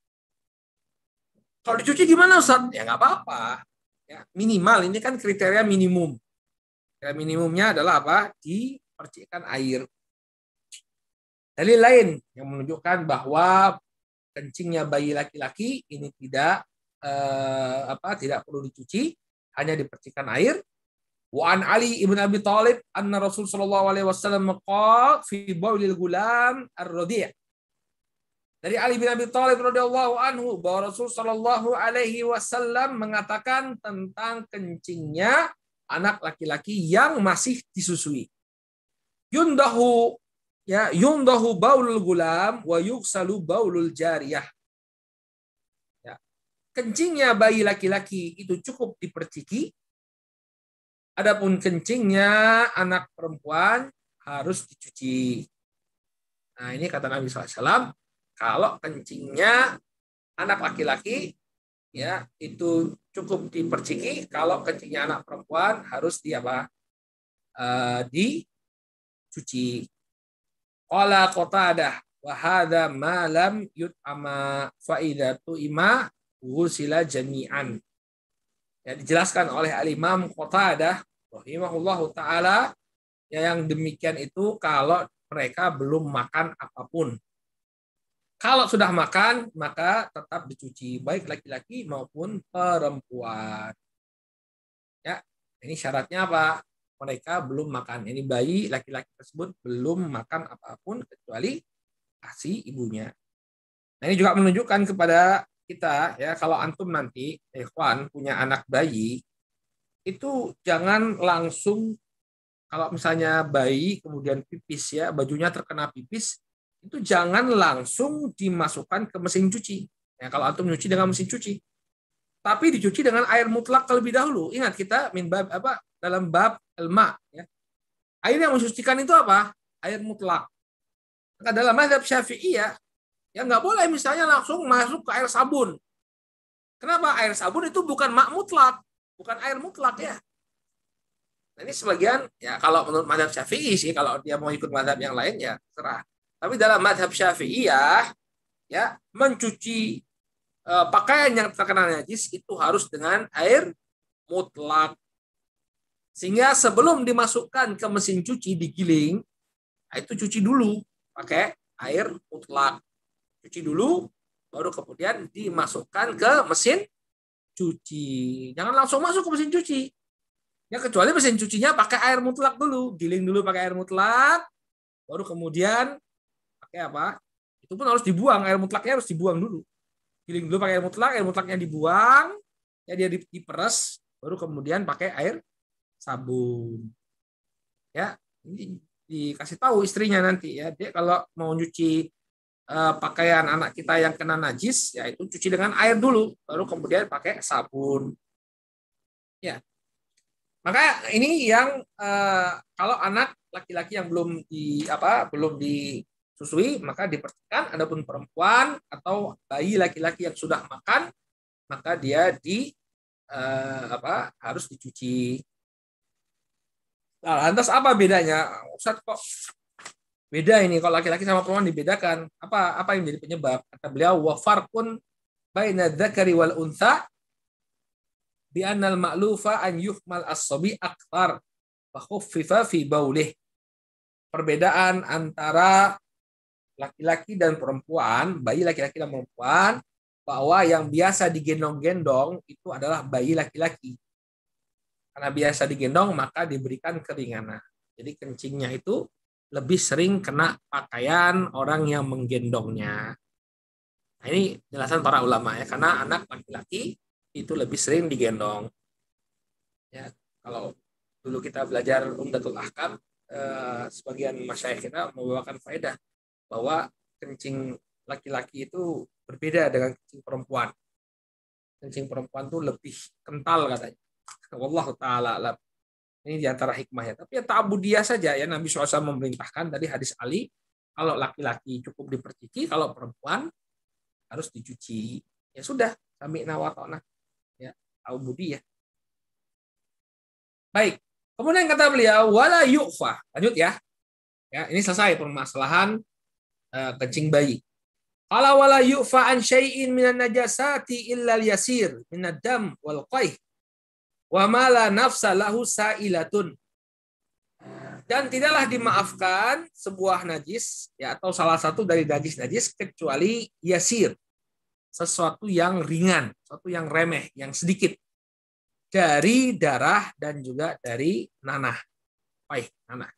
Kalau dicuci gimana Ustaz? Ya nggak apa-apa. Ya, minimal, ini kan kriteria minimum. Kriteria minimumnya adalah apa? Dipercikkan air. Dalil lain yang menunjukkan bahwa kencingnya bayi laki-laki ini tidak perlu dicuci, hanya dipercikkan air. Wa an Ali ibn Abi Thalib anna Rasul sallallahu alaihi wasallam qala fi baulil gulam ar-radi'. Dari Ali bin Abi Thalib radhiyallahu anhu bahwa Rasul sallallahu alaihi wasallam mengatakan tentang kencingnya anak laki-laki yang masih disusui. Yundahu ya yundahu baulul gulam wa yuksalu baulul jariyah. Ya. Kencingnya bayi laki-laki itu cukup diperciki. Adapun kencingnya anak perempuan harus dicuci. Nah, ini kata Nabi SAW, kalau kencingnya anak laki-laki ya itu cukup diperciki, kalau kencingnya anak perempuan harus dicuci. Qala Qatadah wa hadza ma lam yut'ama fa idza tu'ima ghusila jami'an. Ya, dijelaskan oleh Al-Imam Qatadah rahimahullahu taala, ya, yang demikian itu kalau mereka belum makan apapun. Kalau sudah makan, maka tetap dicuci, baik laki-laki maupun perempuan. Ya, ini syaratnya apa? Mereka belum makan. Ini bayi laki-laki tersebut belum makan apapun kecuali ASI ibunya. Nah, ini juga menunjukkan kepada kita, ya, kalau antum nanti, ikhwan, punya anak bayi, itu jangan langsung, kalau misalnya bayi kemudian pipis, ya, bajunya terkena pipis, itu jangan langsung dimasukkan ke mesin cuci. Ya, kalau antum nyuci dengan mesin cuci, tapi dicuci dengan air mutlak terlebih dahulu. Ingat, kita dalam bab elma, ya. Air yang mensucikan itu apa? Air mutlak. Maka dalam mazhab Syafi'i, ya nggak boleh misalnya langsung masuk ke air sabun. Kenapa? Air sabun itu bukan mak mutlak, bukan air mutlak, ya. Nah, ini sebagian, ya, kalau menurut mazhab Syafi'i sih, kalau dia mau ikut mazhab yang lain ya terserah. Tapi dalam mazhab Syafi'i, ya mencuci pakaian yang terkena najis itu harus dengan air mutlak. Sehingga sebelum dimasukkan ke mesin cuci digiling, itu cuci dulu pakai air mutlak. Cuci dulu, baru kemudian dimasukkan ke mesin cuci. Jangan langsung masuk ke mesin cuci. Ya, kecuali mesin cucinya pakai air mutlak dulu, giling dulu pakai air mutlak, baru kemudian pakai apa? Itu pun harus dibuang, air mutlaknya harus dibuang dulu. Giling dulu pakai air mutlaknya dibuang, ya dia diperes, baru kemudian pakai air sabun. Ya, ini dikasih tahu istrinya nanti, ya, dia kalau mau nyuci pakaian anak kita yang kena najis, ya itu cuci dengan air dulu, baru kemudian pakai sabun. Ya. Maka ini yang kalau anak laki-laki yang belum disusui maka dipercikan. Adapun perempuan atau bayi laki-laki yang sudah makan maka dia harus dicuci. Nah, lantas apa bedanya? Ustaz, kok beda ini kalau laki-laki sama perempuan dibedakan? Apa yang menjadi penyebab? Kata beliau, wa farqun baina dzakari wal untha bi annal ma'lufa an yuhmal as-sabi akthar wa khuffifa fi baulih. Perbedaan antara laki-laki dan perempuan, bayi laki-laki dan perempuan, bahwa yang biasa digendong-gendong itu adalah bayi laki-laki. Karena biasa digendong maka diberikan keringanan. Jadi kencingnya itu lebih sering kena pakaian orang yang menggendongnya. Nah, ini jelasan para ulama, ya, karena anak laki-laki itu lebih sering digendong. Ya, kalau dulu kita belajar Umdatul Ahkam, sebagian masyayikh kita membawakan faedah bahwa kencing laki-laki itu berbeda dengan kencing perempuan. Kencing perempuan itu lebih kental katanya. Wallahu ta'ala alam. Ini diantara hikmahnya. Tapi ya ta'budiyah saja, ya, Nabi SAW memerintahkan tadi hadis Ali, kalau laki-laki cukup diperciki, kalau perempuan harus dicuci. Ya sudah, sami'na wa ta'na. Ya, ta'budiyah. Baik. Kemudian kata beliau, wala yu'fa. Lanjut, ya. Ya, ini selesai permasalahan kencing bayi. Qala wala yu'fa an syai'in minan najasati illa al-yasir minad dam wal qaih wa ma la nafsa lahu sa'ilatun. Dan tidaklah dimaafkan sebuah najis, ya, atau salah satu dari najis-najis kecuali yasir, sesuatu yang ringan, sesuatu yang remeh, yang sedikit, dari darah dan juga dari nanah. Nanah.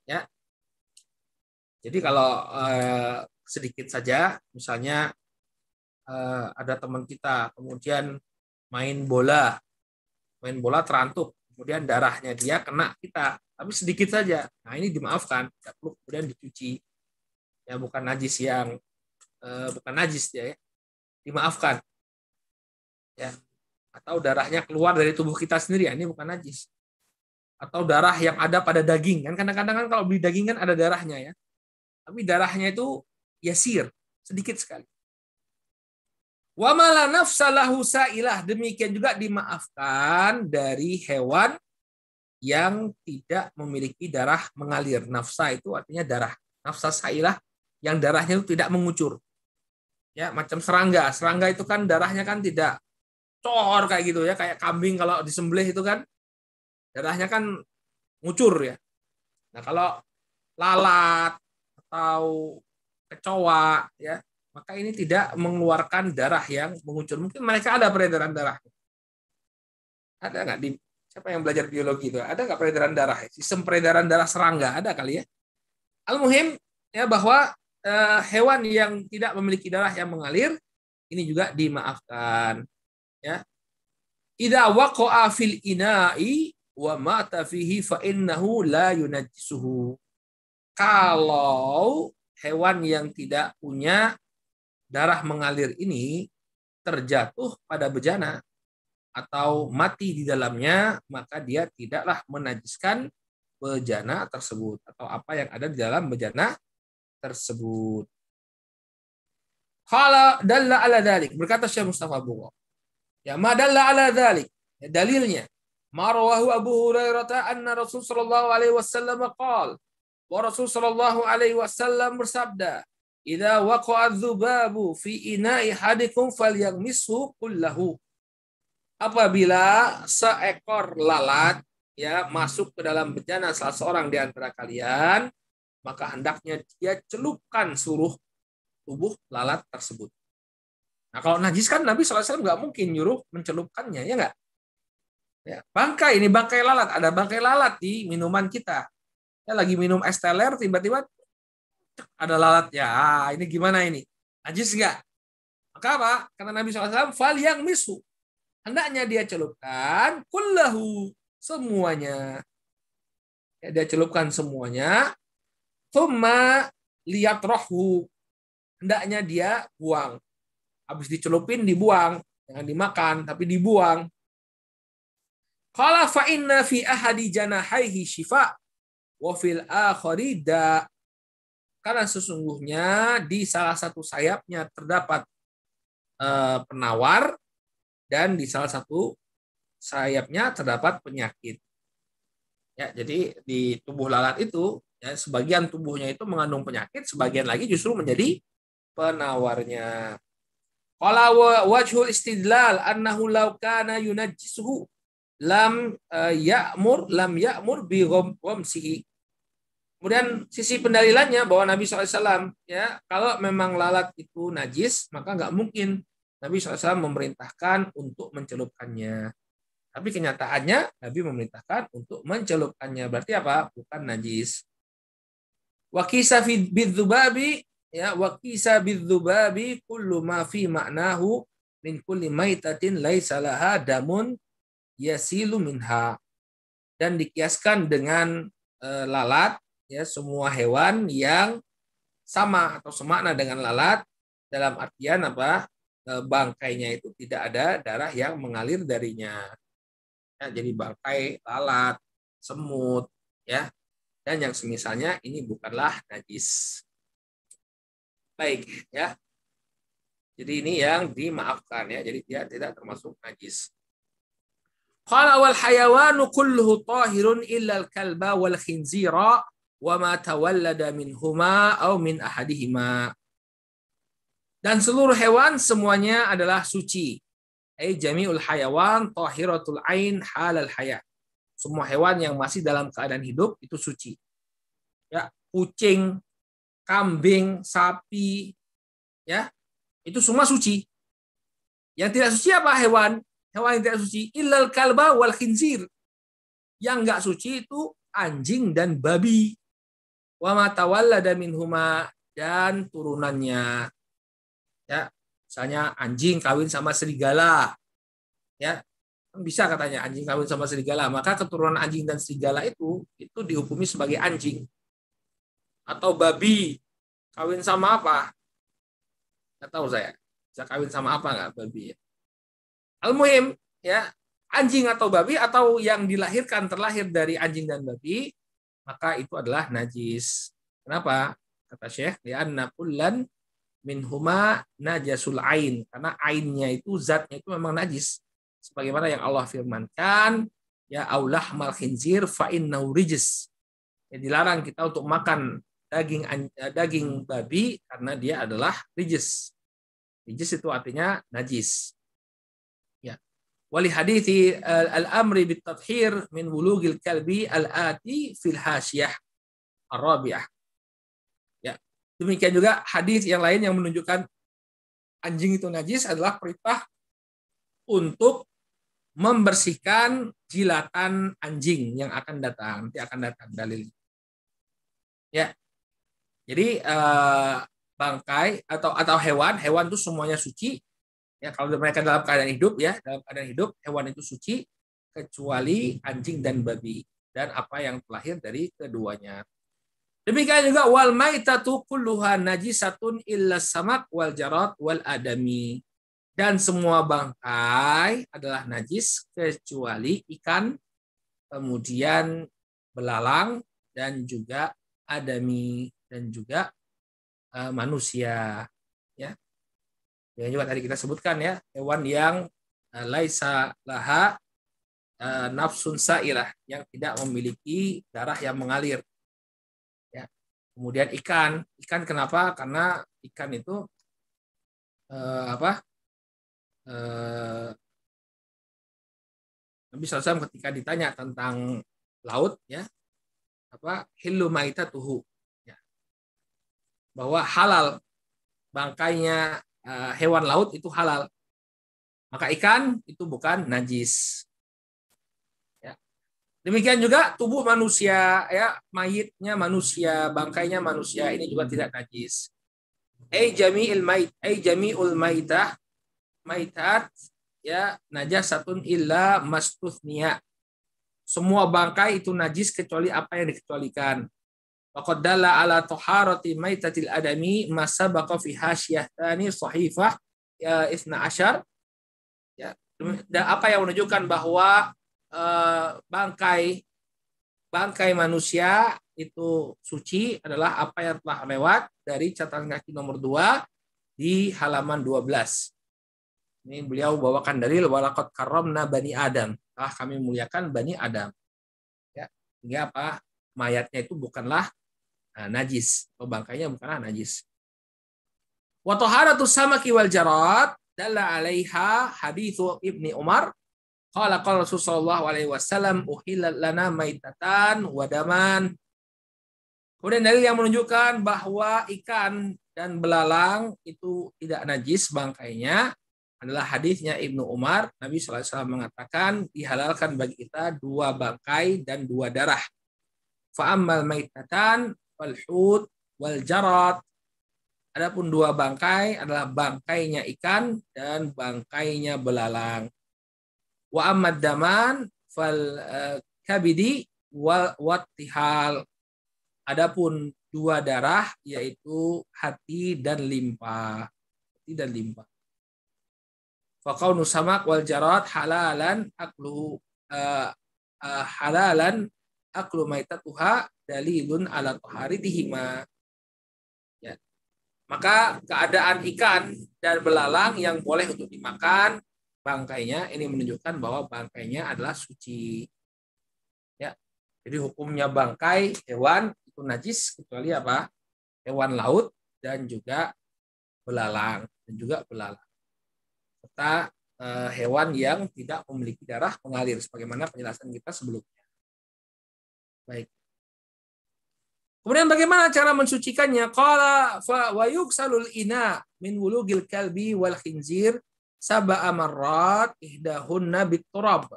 Ya. Jadi kalau sedikit saja, misalnya ada teman kita kemudian main bola terantuk, kemudian darahnya dia kena kita, tapi sedikit saja. Nah, ini dimaafkan, tidak perlu kemudian dicuci. Ya, bukan najis yang bukan najis ya, dimaafkan. Ya. Atau darahnya keluar dari tubuh kita sendiri, ini bukan najis. Atau darah yang ada pada daging, kan kadang-kadang kan kalau beli daging kan ada darahnya ya. Tapi darahnya itu yasir, sedikit sekali. Wa mala nafsalahu sa'ilah, demikian juga dimaafkan dari hewan yang tidak memiliki darah mengalir. Nafsa itu artinya darah. Nafsa sa'ilah yang darahnya itu tidak mengucur. Ya, macam serangga. Serangga itu kan darahnya kan tidak cor kayak gitu ya, kayak kambing kalau disembelih itu kan darahnya kan ngucur ya. Nah, kalau lalat atau kecoa ya, maka ini tidak mengeluarkan darah yang mengucur. Mungkin mereka ada peredaran darah. Ada nggak di siapa yang belajar biologi itu? Ada nggak peredaran darah? Sistem peredaran darah serangga ada kali ya. Al-muhim ya bahwa hewan yang tidak memiliki darah yang mengalir ini juga dimaafkan. Ya. Idza waqa'a fil ina'i wa mata fihi fa innahu la yunajjisuhu. Kalau hewan yang tidak punya darah mengalir ini terjatuh pada bejana atau mati di dalamnya, maka dia tidaklah menajiskan bejana tersebut atau apa yang ada di dalam bejana tersebut. Qala dalla ala dzalik, berkata Syekh Mustafa Bugha. Ya, ma dalla ala dzalik, ya, dalilnya marwahu Abu Hurairah anna Rasul sallallahu alaihi wasallam qala, wa Rasul sallallahu alaihi wasallam bersabda, idza waqa'a adz-dzubabu fi ina'i hadikum falyaghmishu kullahu. Apabila seekor lalat ya masuk ke dalam bejana salah seorang di antara kalian, maka hendaknya dia celupkan seluruh tubuh lalat tersebut. Nah, kalau najis kan Nabi SAW nggak mungkin nyuruh mencelupkannya, ya nggak? Ya, bangkai, ini bangkai lalat. Ada bangkai lalat di minuman kita. Ya, lagi minum es teler, tiba-tiba ada lalat. Ya, ini gimana ini? Najis nggak? Maka apa? Karena Nabi SAW, fal yang misu. Hendaknya dia celupkan kullahu, semuanya. Ya, dia celupkan semuanya. Thumma lihat rohhu. Hendaknya dia buang. Habis dicelupin, dibuang. Jangan dimakan, tapi dibuang. Qala fa inna fi ahadi janahaihi syifa wa fil akhari da. Karena sesungguhnya di salah satu sayapnya terdapat penawar dan di salah satu sayapnya terdapat penyakit. Ya, jadi di tubuh lalat itu ya, sebagian tubuhnya itu mengandung penyakit, sebagian lagi justru menjadi penawarnya. Qala wajhul istidlal annahu law kana yunajjisuhu lam ya'mur bi ghamsihi. Kemudian sisi pendalilannya bahwa Nabi SAW ya kalau memang lalat itu najis maka nggak mungkin Nabi SAW memerintahkan untuk mencelupkannya. Tapi kenyataannya Nabi memerintahkan untuk mencelupkannya. Berarti apa? Bukan najis. Wa qisa bidzubabi ya wa qisa bidzubabi kullu ma fi ma'nahu min kulli maitatin laisa laha damun yasilu minha. Dan dikiaskan dengan lalat ya semua hewan yang sama atau semakna dengan lalat dalam artian apa? Bangkainya itu tidak ada darah yang mengalir darinya. Ya, jadi bangkai lalat, semut, ya, dan yang semisalnya ini bukanlah najis. Baik, ya. Jadi ini yang dimaafkan ya. Jadi dia tidak termasuk najis. Qala wal hayawanu kulluhu tahirun illa al-kalba wal khinzira wa ma tawallada minhuma aw min ahadihima. Dan seluruh hewan semuanya adalah suci. Jami'ul hayawan tahiratul ain halal hayat. Semua hewan yang masih dalam keadaan hidup itu suci. Ya, kucing, kambing, sapi, ya, itu semua suci. Yang tidak suci apa hewan? Hewan yang tidak suci illal kalba wal khinzir. Yang enggak suci itu anjing dan babi. Wa ma tawallada minhuma, dan turunannya. Ya, misalnya anjing kawin sama serigala. Ya. Bisa katanya anjing kawin sama serigala, maka keturunan anjing dan serigala itu dihukumi sebagai anjing. Atau babi kawin sama apa? Nggak tahu saya. Bisa kawin sama apa nggak babi? Al-muhim ya, anjing atau babi atau yang dilahirkan terlahir dari anjing dan babi, maka itu adalah najis. Kenapa? Kata Syekh, li'anna kullan minhuma najasul ain, karena ainnya itu, zatnya itu memang najis. Sebagaimana yang Allah firmankan, ya aulah mal khinzir fa innahu rijs. Ya, dilarang kita untuk makan daging babi karena dia adalah rijs. Rijs itu artinya najis. Ya. Wali hadithi al-amri bit tathhir min wulugil kalbi al-ati fil hasyah ar-rabi'ah. Ya. Demikian juga hadis yang lain yang menunjukkan anjing itu najis adalah perintah untuk membersihkan jilatan anjing yang akan datang. Nanti akan datang dalil. Ya. Jadi bangkai atau hewan itu semuanya suci. Ya, kalau mereka dalam keadaan hidup, ya, dalam keadaan hidup hewan itu suci kecuali anjing dan babi dan apa yang terlahir dari keduanya. Demikian juga wal maitatu kulluha najisatun illa samak wal jarat wal adami. Dan semua bangkai adalah najis kecuali ikan, kemudian belalang, dan juga adami, dan juga manusia. Ya. Yang juga tadi kita sebutkan ya, hewan yang laisa laha nafsun sairah, yang tidak memiliki darah yang mengalir. Ya. Kemudian ikan kenapa? Karena ikan itu Nabi SAW ketika ditanya tentang laut, ya, hillu maitatuhu, ya, bahwa halal bangkainya hewan laut itu halal, maka ikan itu bukan najis. Ya. Demikian juga tubuh manusia, ya, mayitnya manusia, bangkainya manusia ini juga tidak najis. Jami'ul maitat, ya, najasatun illa mastuthniya. Semua bangkai itu najis kecuali apa yang dikecualikan. Waqad dalla ala taharati maitatil adami ma sabaqa fi hasyah tsani sahifah ya 12. Ya, dan apa yang menunjukkan bahwa bangkai manusia itu suci adalah apa yang telah lewat dari catatan kaki nomor 2 di halaman 12. Ini beliau bawakan dalil walaqad karramna bani Adam. Kami muliakan bani Adam. Ya, sehingga apa? Mayatnya itu bukanlah najis, atau bangkainya bukanlah najis. Wa taharatu samaki wal jarat dalla 'alaiha haditsu Ibni Umar qala Rasulullah sallallahu alaihi wasallam uhillat lana maitatan wa daman. Kemudian dalil yang menunjukkan bahwa ikan dan belalang itu tidak najis bangkainya adalah hadisnya Ibnu Umar. Nabi SAW mengatakan dihalalkan bagi kita 2 bangkai dan 2 darah. Fa'ammal maitatan wal hut wal jarat. Adapun 2 bangkai adalah bangkainya ikan dan bangkainya belalang. Wa ammad daman fal kabidi wal tihal. Adapun 2 darah yaitu hati dan limpa. Hati dan limpa. Faqaunu samak wal jarat halalan aklu maitatuha dalilun ala taharitihima. Ya. Maka keadaan ikan dan belalang yang boleh untuk dimakan bangkainya ini menunjukkan bahwa bangkainya adalah suci. Ya. Jadi hukumnya bangkai hewan itu najis kecuali apa? Hewan laut dan juga belalang serta hewan yang tidak memiliki darah mengalir sebagaimana penjelasan kita sebelumnya. Baik. Kemudian bagaimana cara mensucikannya? Qala fa wa yuksalul ina min wulugil kalbi wal khinzir sab'a marrat ihdahunna biturab.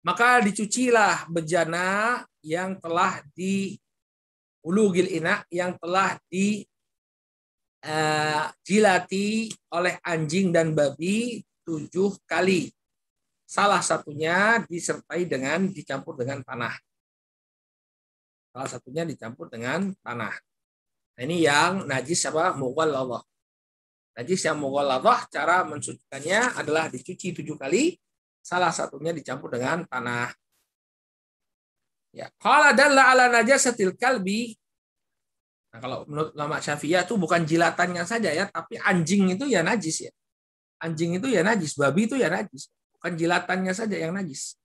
Maka dicucilah bejana yang telah di wulugil ina, yang telah di jilati oleh anjing dan babi 7 kali. salah satunya disertai dengan dicampur dengan tanah. Salah satunya dicampur dengan tanah. Nah, ini yang najis apa? Mughalladhah. Najis yang mughalladhah, cara mensucikannya adalah dicuci 7 kali. Salah satunya dicampur dengan tanah. Ya, qala dalla ala najasatil kalbi. Nah, kalau menurut ulama Syafi'iyah itu bukan jilatannya saja ya, tapi anjing itu ya najis ya. Anjing itu ya najis, babi itu ya najis. Bukan jilatannya saja yang najis.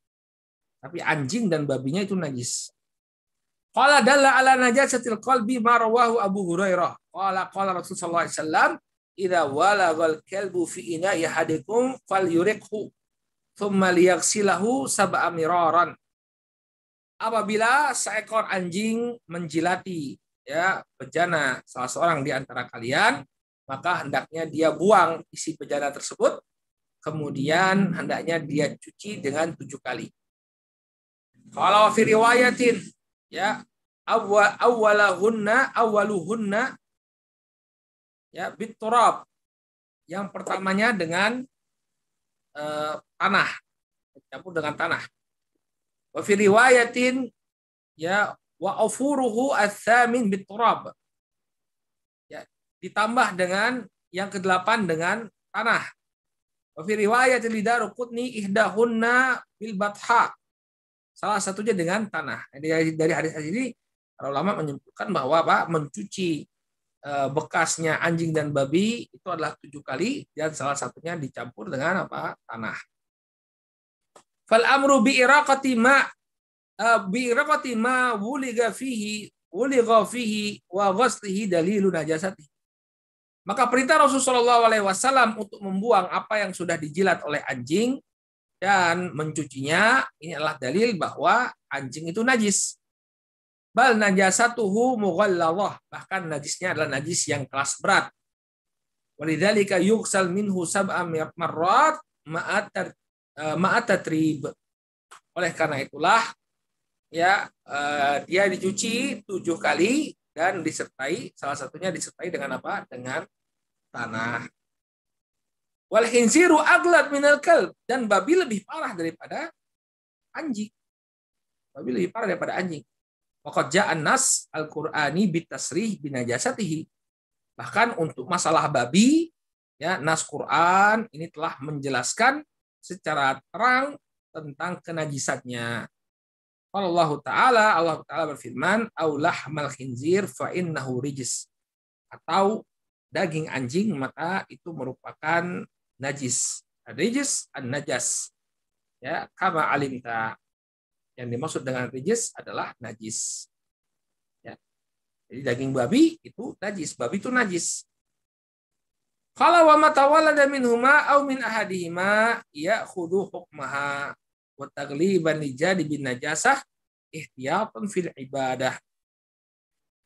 Tapi anjing dan babinya itu najis. Qala dalla ala najasatil qalbi ma rawahu Abu Hurairah. Qala Rasulullah sallallahu alaihi wasallam, "Idza walagal kalbu fi ina'i ahadikum falyuriqhu, thumma liyaghsilahu sab'a miraran." Apabila seekor anjing menjilati ya bejana salah seorang di antara kalian, maka hendaknya dia buang isi bejana tersebut, kemudian hendaknya dia cuci dengan 7 kali. Kalau fi riwayatin ya awaluhunna ya biturab, yang pertamanya dengan tanah, dicampur dengan tanah. Wa fi riwayatin ya wa afuruhu ats-tsamin biturab, ya ditambah dengan yang ke-8 dengan tanah. Wa fi riwayatil Daruqutni ihdahunna bil batha, salah satunya dengan tanah. Dari hadis ini para ulama menyimpulkan bahwa mencuci bekasnya anjing dan babi itu adalah 7 kali dan salah satunya dicampur dengan tanah. Fal amru bi iraqati ma wuligha fihi wa ghaslihi dalilun najasati. Maka perintah Rasulullah SAW untuk membuang apa yang sudah dijilat oleh anjing dan mencucinya, ini adalah dalil bahwa anjing itu najis. Bal najasatuhu mughalladhah, bahkan najisnya adalah najis yang kelas berat. Walidzalika yughsal minhu sab'a marrat ma'atatrib. Oleh karena itulah ya dia dicuci 7 kali dan disertai, salah satunya disertai dengan apa? Dengan tanah. Wal khinziru aglad minal kalb, dan babi lebih parah daripada anjing. Babi lebih parah daripada anjing. Waqad ja'an nas al-Qur'ani bitasrih binajasatihi. Bahkan untuk masalah babi, ya nas Quran ini telah menjelaskan secara terang tentang kenajisannya. Allah Ta'ala berfirman, "Au lahmal khinzir fa innahu rijs." Atau daging anjing maka itu merupakan najis. Rijs an-najas. Ya, kama alimta. Yang dimaksud dengan rijis adalah najis. Ya. Jadi daging babi itu najis. Babi itu najis. Qala wa ma tawallada minhuma aw min ahadihima ya'khudhu hukmaha wa taghliban lijadi bin najasah ihtiyatan fil ibadah.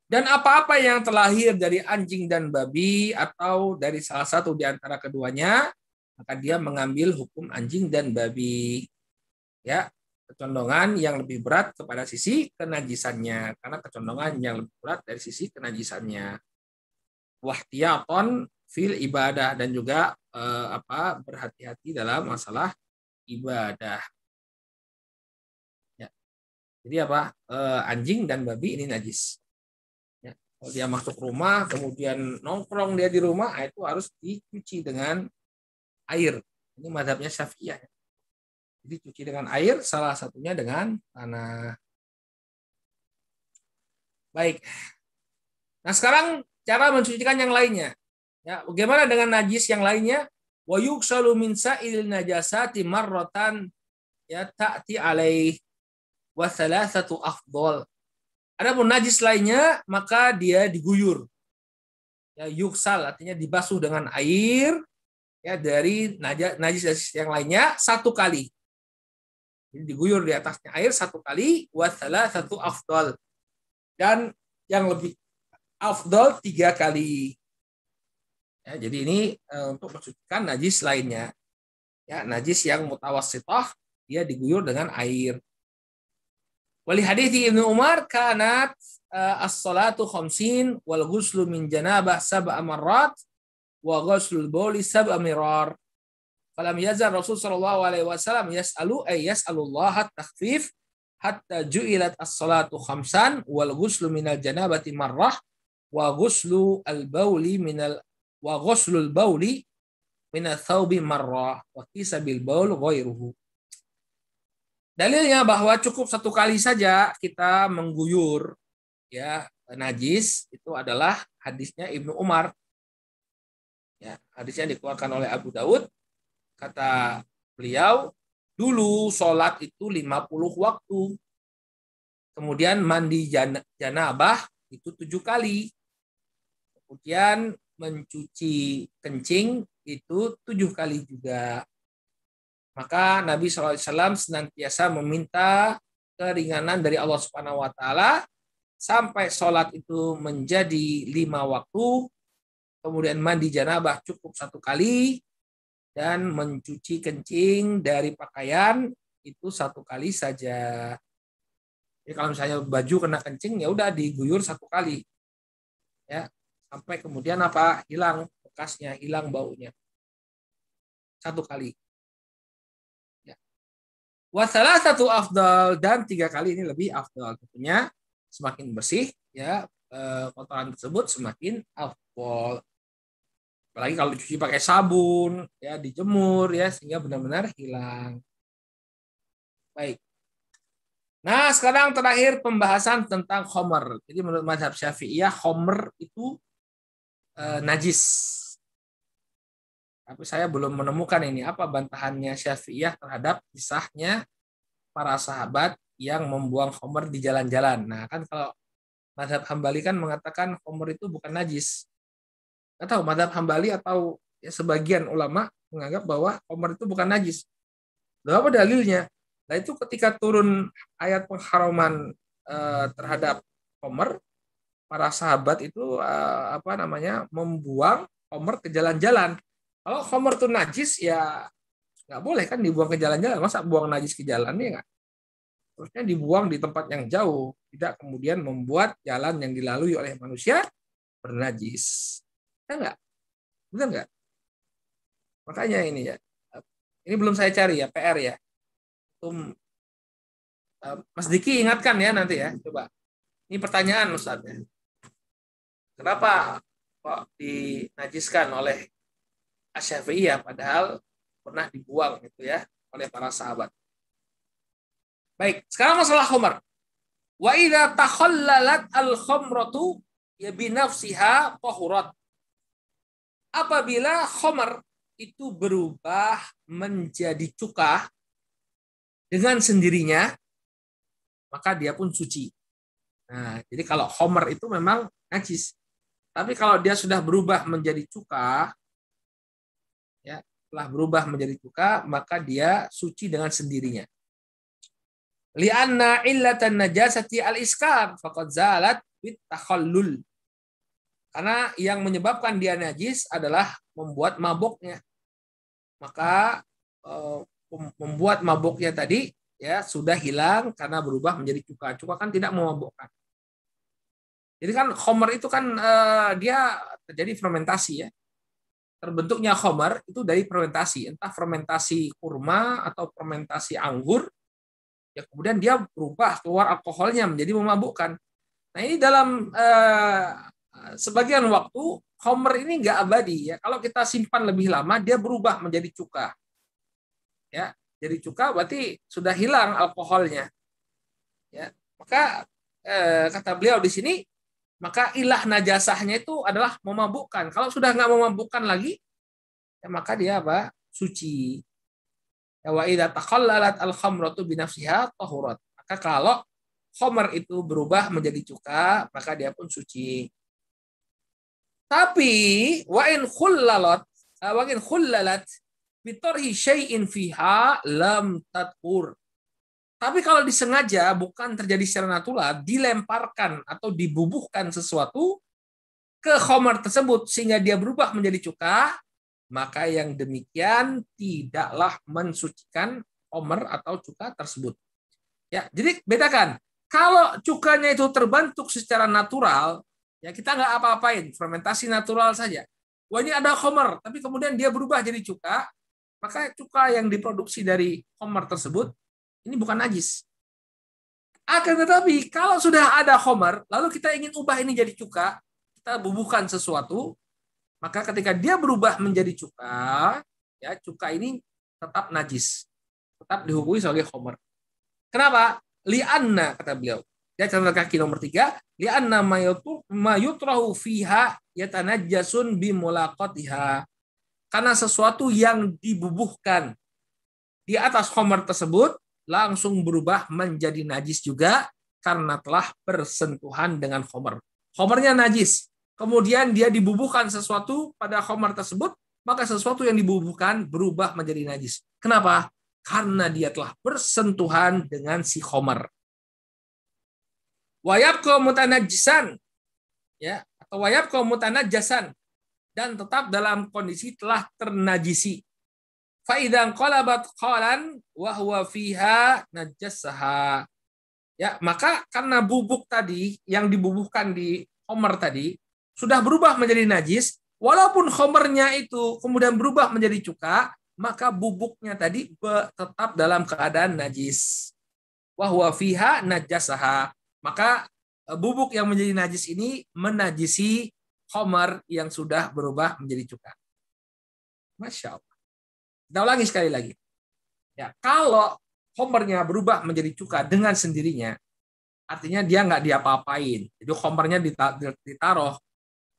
Dan apa-apa yang terlahir dari anjing dan babi atau dari salah satu di antara keduanya, maka dia mengambil hukum anjing dan babi. Ya, kecondongan yang lebih berat kepada sisi kenajisannya, karena kecondongan yang lebih berat dari sisi kenajisannya. Wahtiyaton fil ibadah, dan juga berhati-hati dalam masalah ibadah. Ya. Jadi anjing dan babi ini najis. Ya. Kalau dia masuk rumah kemudian nongkrong dia di rumah, itu harus dicuci dengan air. Ini mazhabnya Syafi'iyah. Jadi cuci dengan air, salah satunya dengan tanah. Baik. Nah sekarang cara mensucikan yang lainnya. Ya, bagaimana dengan najis yang lainnya? Wa yughsalu min sa'il najasati marratan ya ta'ti alaih wa thalathatu afdal. Adapun najis lainnya maka dia diguyur. Ya yughsal artinya dibasuh dengan air ya dari najis yang lainnya 1 kali. Jadi diguyur di atasnya air 1 kali, wa thalathatu afdal. Dan yang lebih afdal 3 kali. Ya, jadi ini untuk mensucikan najis lainnya. Ya, najis yang mutawassithah dia diguyur dengan air. Wali hadithi Ibnu Umar kanat as-salatu 50 wal ghuslu min janabah 7 marrat wa ghuslul bauli 7 mirar. Falam yazal Rasul sallallahu alaihi wasallam yas'alullah at-takhfif hatta ju'ilat as-salatu khamsan wal ghuslu minal janabati marrah wa ghuslu al-bauli minal thawbi marrah wa qisa bil baul ghairuhu. Dalilnya bahwa cukup satu kali saja kita mengguyur ya najis, itu adalah hadisnya Ibnu Umar. Ya, hadisnya dikeluarkan oleh Abu Daud. Kata beliau, dulu sholat itu 50 waktu. Kemudian mandi janabah itu 7 kali. Kemudian mencuci kencing itu 7 kali juga. Maka Nabi SAW senantiasa meminta keringanan dari Allah Subhanahu wa taala sampai sholat itu menjadi 5 waktu, kemudian mandi janabah cukup 1 kali, dan mencuci kencing dari pakaian itu 1 kali saja. Jadi kalau misalnya baju kena kencing, ya udah diguyur 1 kali, ya sampai kemudian apa, hilang bekasnya, hilang baunya, 1 kali. Wasalah satu afdal, dan 3 kali ini lebih afdal. Tentunya semakin bersih ya kotoran tersebut semakin afdal. Apalagi kalau dicuci pakai sabun, ya dijemur ya sehingga benar-benar hilang. Baik. Nah, sekarang terakhir pembahasan tentang khomer. Jadi menurut mazhab Syafi'iyah khomer itu najis. Tapi saya belum menemukan ini apa bantahannya Syafi'iyah terhadap kisahnya para sahabat yang membuang khomer di jalan-jalan. Nah, kan kalau mazhab Hambali kan mengatakan khomer itu bukan najis. Nggak tahu mazhab Hambali atau ya sebagian ulama menganggap bahwa khomer itu bukan najis. Lalu apa dalilnya? Nah, itu ketika turun ayat pengharaman terhadap khomer, para sahabat itu membuang khomer ke jalan-jalan. Kalau khomer itu najis ya nggak boleh kan dibuang ke jalan-jalan. Masa buang najis ke jalan ya nggak? Terusnya dibuang di tempat yang jauh, tidak kemudian membuat jalan yang dilalui oleh manusia bernajis. Ya nggak? Benar nggak? Makanya ini ya. Ini belum saya cari ya, PR ya. Mas Diki ingatkan ya nanti ya, coba. Ini pertanyaan Ustaz ya. Kenapa kok dinajiskan oleh Asy-Syafi'iyah padahal pernah dibuang gitu ya oleh para sahabat. Baik, sekarang masalah khamr. Wa idza takhallalat al-khamratu ya bi nafsiha tahurat. Apabila khamr itu berubah menjadi cuka dengan sendirinya, maka dia pun suci. Nah, jadi kalau khamr itu memang najis. Tapi kalau dia sudah berubah menjadi cuka, ya, telah berubah menjadi cuka, maka dia suci dengan sendirinya. Li'anna illatan najasati al-iskar faqad zalat bit takhallul. Karena yang menyebabkan dia najis adalah membuat mabuknya. Maka membuat mabuknya tadi ya sudah hilang karena berubah menjadi cuka. Cuka kan tidak memabukkan. Jadi kan khamr itu kan dia terjadi fermentasi ya. Terbentuknya khamr itu dari fermentasi, entah fermentasi kurma atau fermentasi anggur, ya kemudian dia berubah keluar alkoholnya menjadi memabukkan. Nah ini dalam sebagian waktu khamr ini nggak abadi ya. Kalau kita simpan lebih lama dia berubah menjadi cuka. Ya, jadi cuka berarti sudah hilang alkoholnya. Ya, maka kata beliau di sini, maka ilah najasahnya itu adalah memabukkan. Kalau sudah nggak memabukkan lagi, ya maka dia apa? Suci. Ya, wa idza takhallalat al-khamratu bi nafsiha tahurat. Maka kalau khamr itu berubah menjadi cuka, maka dia pun suci. Tapi wa in khullalat bi tarhi syai'in fiha lam tathur. Tapi kalau disengaja, bukan terjadi secara natural, dilemparkan atau dibubuhkan sesuatu ke khamr tersebut sehingga dia berubah menjadi cuka, maka yang demikian tidaklah mensucikan khamr atau cuka tersebut. Ya, jadi bedakan. Kalau cukanya itu terbentuk secara natural, ya kita nggak apa-apain, fermentasi natural saja. Wah ini ada khamr, tapi kemudian dia berubah jadi cuka, maka cuka yang diproduksi dari khamar tersebut ini bukan najis. Akan tetapi kalau sudah ada khamar, lalu kita ingin ubah ini jadi cuka, kita bubuhkan sesuatu, maka ketika dia berubah menjadi cuka, ya cuka ini tetap najis, tetap dihukumi sebagai khamar. Kenapa? Li'anna, kata beliau. Ya, catatan kaki nomor 3, li'anna mayutrahu fiha yatanajjasun bimulaqatiha. Karena sesuatu yang dibubuhkan di atas khamar tersebut langsung berubah menjadi najis juga karena telah bersentuhan dengan khamar. Khamarnya najis. Kemudian dia dibubuhkan sesuatu pada khamar tersebut, maka sesuatu yang dibubuhkan berubah menjadi najis. Kenapa? Karena dia telah bersentuhan dengan si khamar. Wayabqa mutanajjisan, ya, atau wayabqa mutanajjasan, dan tetap dalam kondisi telah ternajisi. Fa idzan qalabat qalan wa huwa fiha najjasaha. Ya, maka karena bubuk tadi yang dibubuhkan di khamar tadi sudah berubah menjadi najis, walaupun khamarnya itu kemudian berubah menjadi cuka, maka bubuknya tadi tetap dalam keadaan najis. Wa huwa fiha najjasaha. Maka bubuk yang menjadi najis ini menajisi khamar yang sudah berubah menjadi cuka. Masya Allah. Kita ulangi sekali lagi. Ya, kalau khamarnya berubah menjadi cuka dengan sendirinya, artinya dia nggak diapa-apain. Jadi khamarnya ditaruh,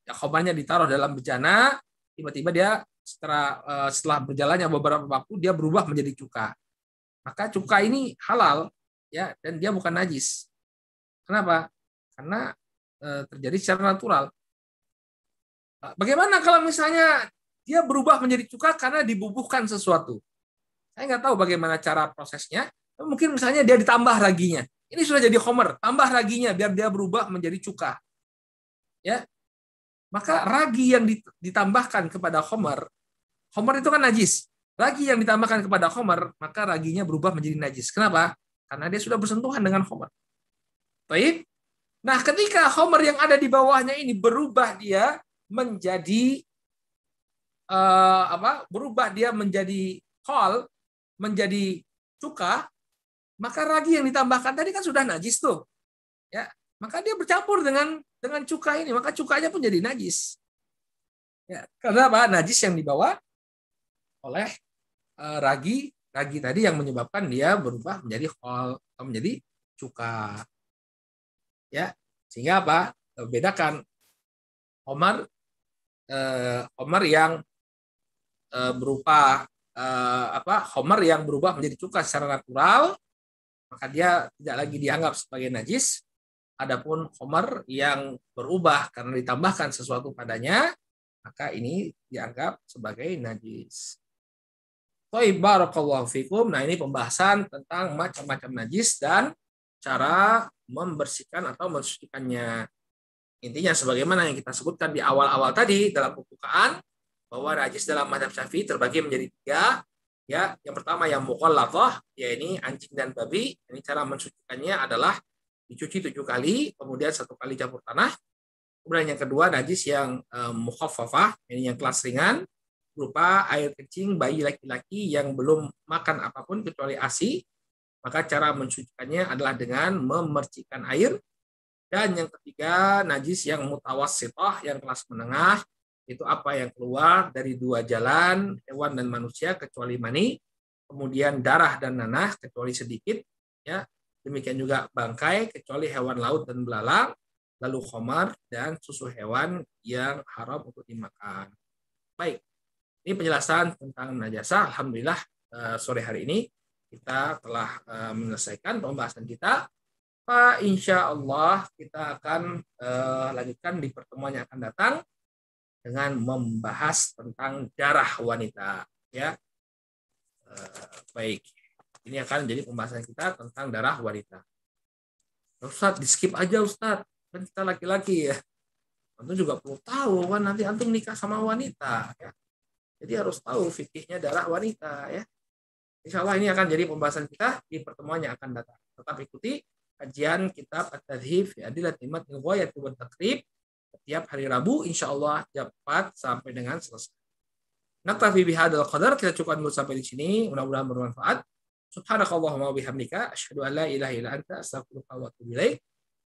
ya khamarnya ditaruh dalam bejana, tiba-tiba dia setelah berjalannya beberapa waktu dia berubah menjadi cuka. Maka cuka ini halal, ya, dan dia bukan najis. Kenapa? Karena terjadi secara natural. Bagaimana kalau misalnya dia berubah menjadi cuka karena dibubuhkan sesuatu? Saya nggak tahu bagaimana cara prosesnya. Mungkin misalnya dia ditambah raginya. Ini sudah jadi khamar, tambah raginya biar dia berubah menjadi cuka. Ya, maka ragi yang ditambahkan kepada khamar itu kan najis. Ragi yang ditambahkan kepada khamar, maka raginya berubah menjadi najis. Kenapa? Karena dia sudah bersentuhan dengan khamar. Baik. Nah, ketika khamar yang ada di bawahnya ini berubah dia menjadi berubah dia menjadi khol, menjadi cuka, maka ragi yang ditambahkan tadi kan sudah najis tuh. Ya, maka dia bercampur dengan cuka ini, maka cukanya pun jadi najis. Ya, karena apa? Najis yang dibawa oleh ragi tadi yang menyebabkan dia berubah menjadi khol atau menjadi cuka. Ya, sehingga apa? Bedakan khamar yang berupa khamar yang berubah menjadi cuka secara natural, maka dia tidak lagi dianggap sebagai najis. Adapun khamar yang berubah karena ditambahkan sesuatu padanya, maka ini dianggap sebagai najis. Baik, barakallahu fikum. Nah, ini pembahasan tentang macam-macam najis dan cara membersihkan atau mensucikannya. Intinya sebagaimana yang kita sebutkan di awal-awal tadi dalam pembukaan, bahwa najis dalam mazhab Syafi'i terbagi menjadi 3. Ya, yang pertama yang mughalladhah, yaitu anjing dan babi. Ini cara mensucikannya adalah dicuci 7 kali, kemudian 1 kali campur tanah. Kemudian yang kedua najis yang mukhaffafah, ini yang kelas ringan, berupa air kencing bayi laki-laki yang belum makan apapun kecuali ASI. Maka cara mensucikannya adalah dengan memercikkan air. Dan yang ketiga, najis yang mutawassithah, yang kelas menengah, itu apa yang keluar dari 2 jalan, hewan dan manusia kecuali mani, kemudian darah dan nanah kecuali sedikit, ya. Demikian juga bangkai kecuali hewan laut dan belalang, lalu khamar dan susu hewan yang haram untuk dimakan. Baik, ini penjelasan tentang najasa. Alhamdulillah sore hari ini kita telah menyelesaikan pembahasan kita. Pak, insya Allah kita akan lanjutkan di pertemuan yang akan datang dengan membahas tentang darah wanita. Ya, baik. Ini akan jadi pembahasan kita tentang darah wanita. Ustaz, di skip aja Ustaz. Kan kita laki-laki ya. Antum juga perlu tahu kan nanti antum nikah sama wanita. Ya. Jadi harus tahu fikihnya darah wanita ya. Insya Allah ini akan jadi pembahasan kita di pertemuan yang akan datang. Tetap ikuti kajian kitab At-Tadhhib fi Adillatil Matnil Ghayat wa Taqrib setiap hari Rabu insya Allah jam 4 sampai dengan selesai. Naktafi bihadzal qadar, kita cukupkan dulu sampai di sini. Mudah-mudahan bermanfaat. Subhanakallahumma wa bihamdika asyhadu an la ilaha illa anta astaghfiruka wa atubu ilaik.